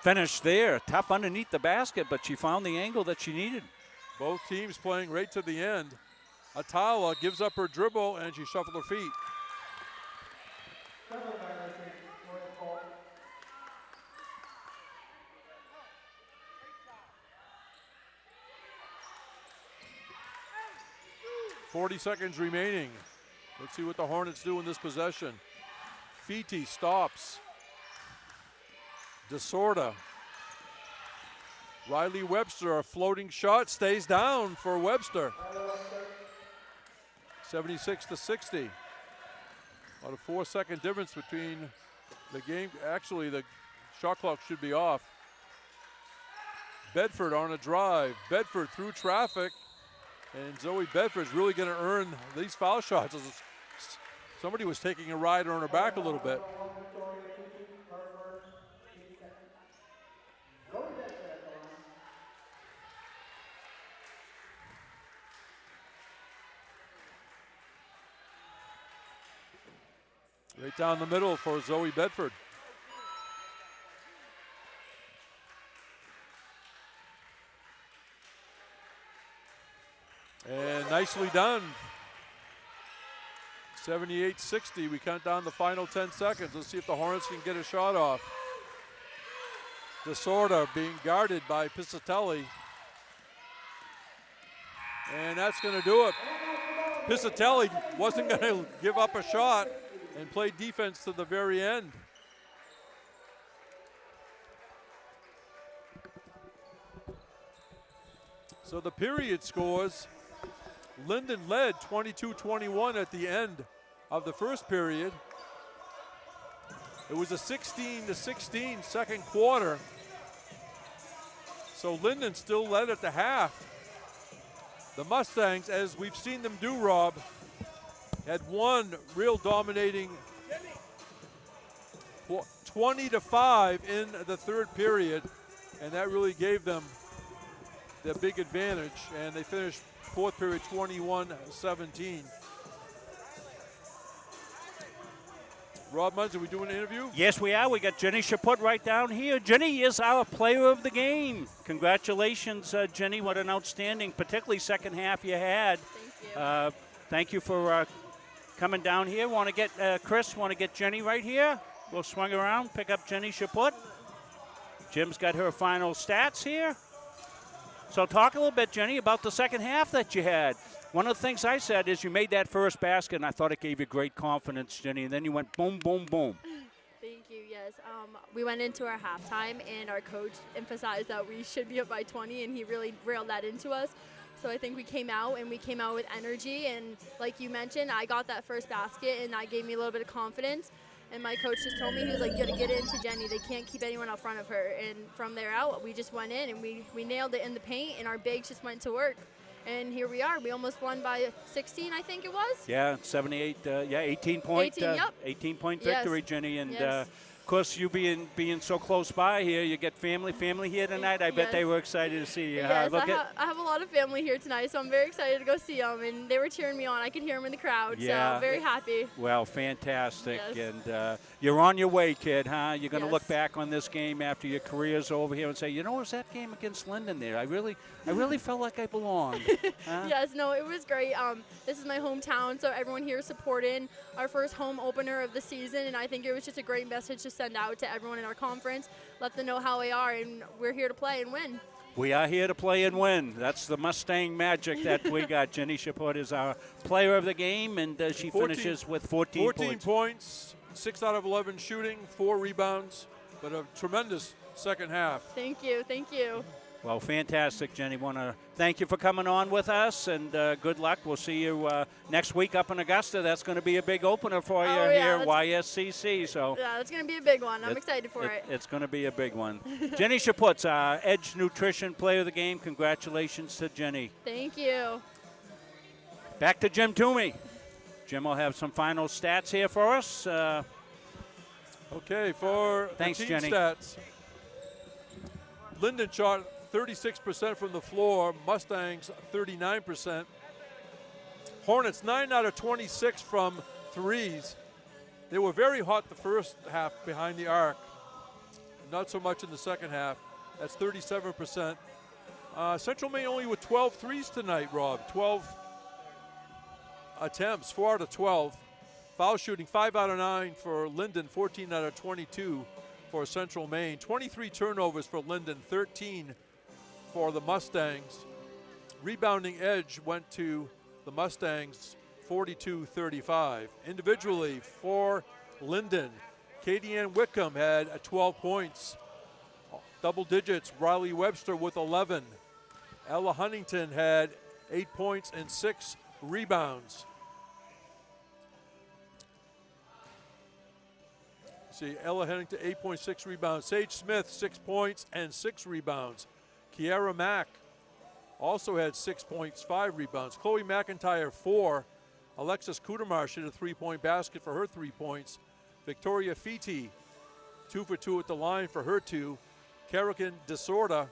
finish there. Tough underneath the basket, but she found the angle that she needed. Both teams playing right to the end. Atala gives up her dribble, and she shuffled her feet. .40 seconds remaining. Let's see what the Hornets do in this possession. Feety stops. DeSorda. Riley Webster, a floating shot, stays down for Webster. 76-60. About a 4-second difference between the game. Actually, the shot clock should be off. Bedford on a drive. Bedford through traffic. And Zoe Bedford's really going to earn these foul shots. Somebody was taking a ride on her back a little bit. Right down the middle for Zoe Bedford. And nicely done. 78-60. We count down the final 10 seconds. Let's see if the Hornets can get a shot off. DeSorda being guarded by Piscatelli. And that's going to do it. Piscatelli wasn't going to give up a shot and play defense to the very end. So the period scores, Lyndon led 22-21 at the end of the first period. It was a 16-16 second quarter. So Lyndon still led at the half. The Mustangs, as we've seen them do, Rob, had one real dominating 20-5 in the third period, and that really gave them the big advantage, and they finished fourth period 21-17. Rob Munz, are we doing an interview? Yes, we are. We got Jenny Chaput right down here. Jenny is our player of the game. Congratulations, Jenny. What an outstanding, particularly second half you had. Thank you. Thank you for coming down here. Want to get Chris? Want to get Jenny right here? We'll swing around, pick up Jenny Chaput. Jim's got her final stats here. So talk a little bit, Jenny, about the second half that you had. One of the things I said is you made that first basket, and I thought it gave you great confidence, Jenny, and then you went boom, boom, boom. Thank you, yes. We went into our halftime, and our coach emphasized that we should be up by 20, and he really railed that into us. So I think we came out with energy, and like you mentioned, I got that first basket, and that gave me a little bit of confidence. And my coach just told me, he was like, you got to get it into Jenny. They can't keep anyone out front of her. And from there out, we just went in, and we nailed it in the paint, and our bigs just went to work. And here we are. We almost won by 16, I think it was. Yeah, 78, 18 point. 18-point victory, yes. Jenny. And yes. Of course, you being so close by here, you get family here tonight. I bet they were excited to see you. Yes, I have a lot of family here tonight, so I'm very excited to go see them. And they were cheering me on. I could hear them in the crowd, so I'm very happy. Well, fantastic. Yes. And you're on your way, kid, huh? You're going to Yes. look back on this game after your career's over here and say, you know, it was that game against Lyndon there. I really felt like I belonged. Huh? Yes, no, it was great. This is my hometown, so everyone here supporting our first home opener of the season, and I think it was just a great message to send out to everyone in our conference, let them know how we are, and we're here to play and win. We are here to play and win. That's the Mustang magic that we got. Jenny Chaput is our player of the game, and she finishes with 14 points. 14 points, 6 out of 11 shooting, 4 rebounds, but a tremendous second half. Thank you, thank you. Well, fantastic, Jenny. Want to thank you for coming on with us, and good luck. We'll see you next week up in Augusta. That's going to be a big opener for you here at YSCC. So yeah, that's going to be a big one. I'm excited for it. It's going to be a big one. Jenny Chaput's our Edge Nutrition Player of the Game. Congratulations to Jenny. Thank you. Back to Jim Toomey. Jim will have some final stats here for us. Okay, for thanks, the team Jenny. stats, Lyndon shot 36% from the floor, Mustangs 39%. Hornets 9 out of 26 from threes. They were very hot the first half behind the arc, not so much in the second half. That's 37%. Central Maine only with 12 threes tonight, Rob. 12 attempts, 4 out of 12. Foul shooting 5 out of 9 for Lyndon, 14 out of 22 for Central Maine. 23 turnovers for Lyndon, 13 for the Mustangs. Rebounding edge went to the Mustangs, 42-35. Individually for Lyndon, Katie Ann Wickham had 12 points. Double digits, Riley Webster with 11. Ella Huntington had 8 points and 6 rebounds. See, Ella Huntington, 8.6 rebounds. Sage Smith, 6 points and 6 rebounds. Kiara Mack also had 6 points, 5 rebounds. Chloe McIntyre, 4. Alexis Kudermarsh hit a 3-point basket for her 3 points. Victoria Fiti, 2 for 2 at the line for her 2. Kerrigan Desorda,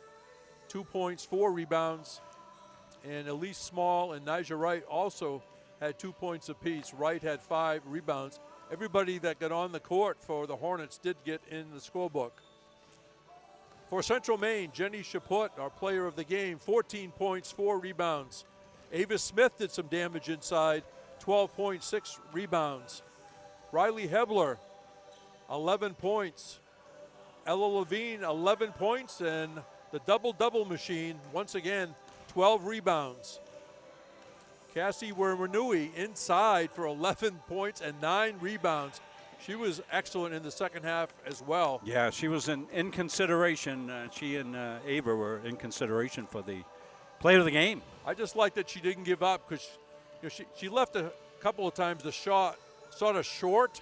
2 points, 4 rebounds. And Elise Small and Nigel Wright also had 2 points apiece. Wright had 5 rebounds. Everybody that got on the court for the Hornets did get in the scorebook. For Central Maine, Jenny Chaput, our player of the game, 14 points, 4 rebounds. Ava Smith did some damage inside, 12.6 rebounds. Riley Hebler, 11 points. Ella Levine, 11 points, and the double-double machine, once again, 12 rebounds. Cassie Wermanui inside for 11 points and 9 rebounds. She was excellent in the second half as well. Yeah, she was in consideration. She and Ava were in consideration for the Player of the game. I just like that she didn't give up because she left a couple of times the shot sort of short.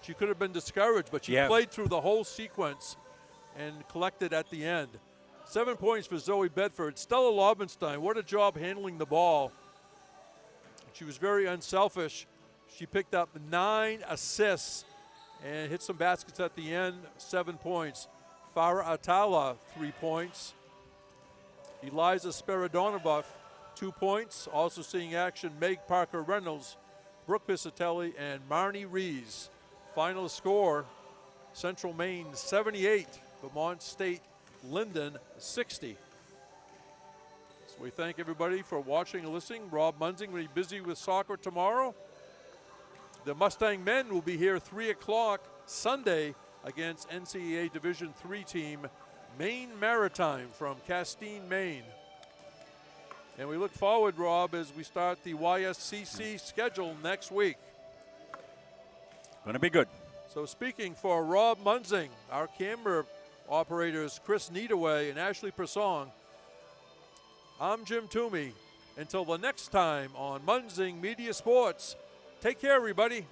She could have been discouraged, but she played through the whole sequence and collected at the end. 7 points for Zoe Bedford. Stella Lobenstein, what a job handling the ball. She was very unselfish. She picked up 9 assists and hit some baskets at the end, 7 points. Farah Atala, 3 points. Eliza Spiridonova, 2 points. Also seeing action, Meg Parker-Reynolds, Brooke Piscatelli, and Marnie Rees. Final score, Central Maine 78, Vermont State Lyndon 60. So we thank everybody for watching and listening. Rob Munzing will be busy with soccer tomorrow. The Mustang men will be here 3 o'clock Sunday against NCAA Division III team Maine Maritime from Castine, Maine. And we look forward, Rob, as we start the YSCC schedule next week. Going to be good. So speaking for Rob Munzing, our camera operators Chris Needaway and Ashley Persong, I'm Jim Toomey. Until the next time on Munzing Media Sports, take care, everybody.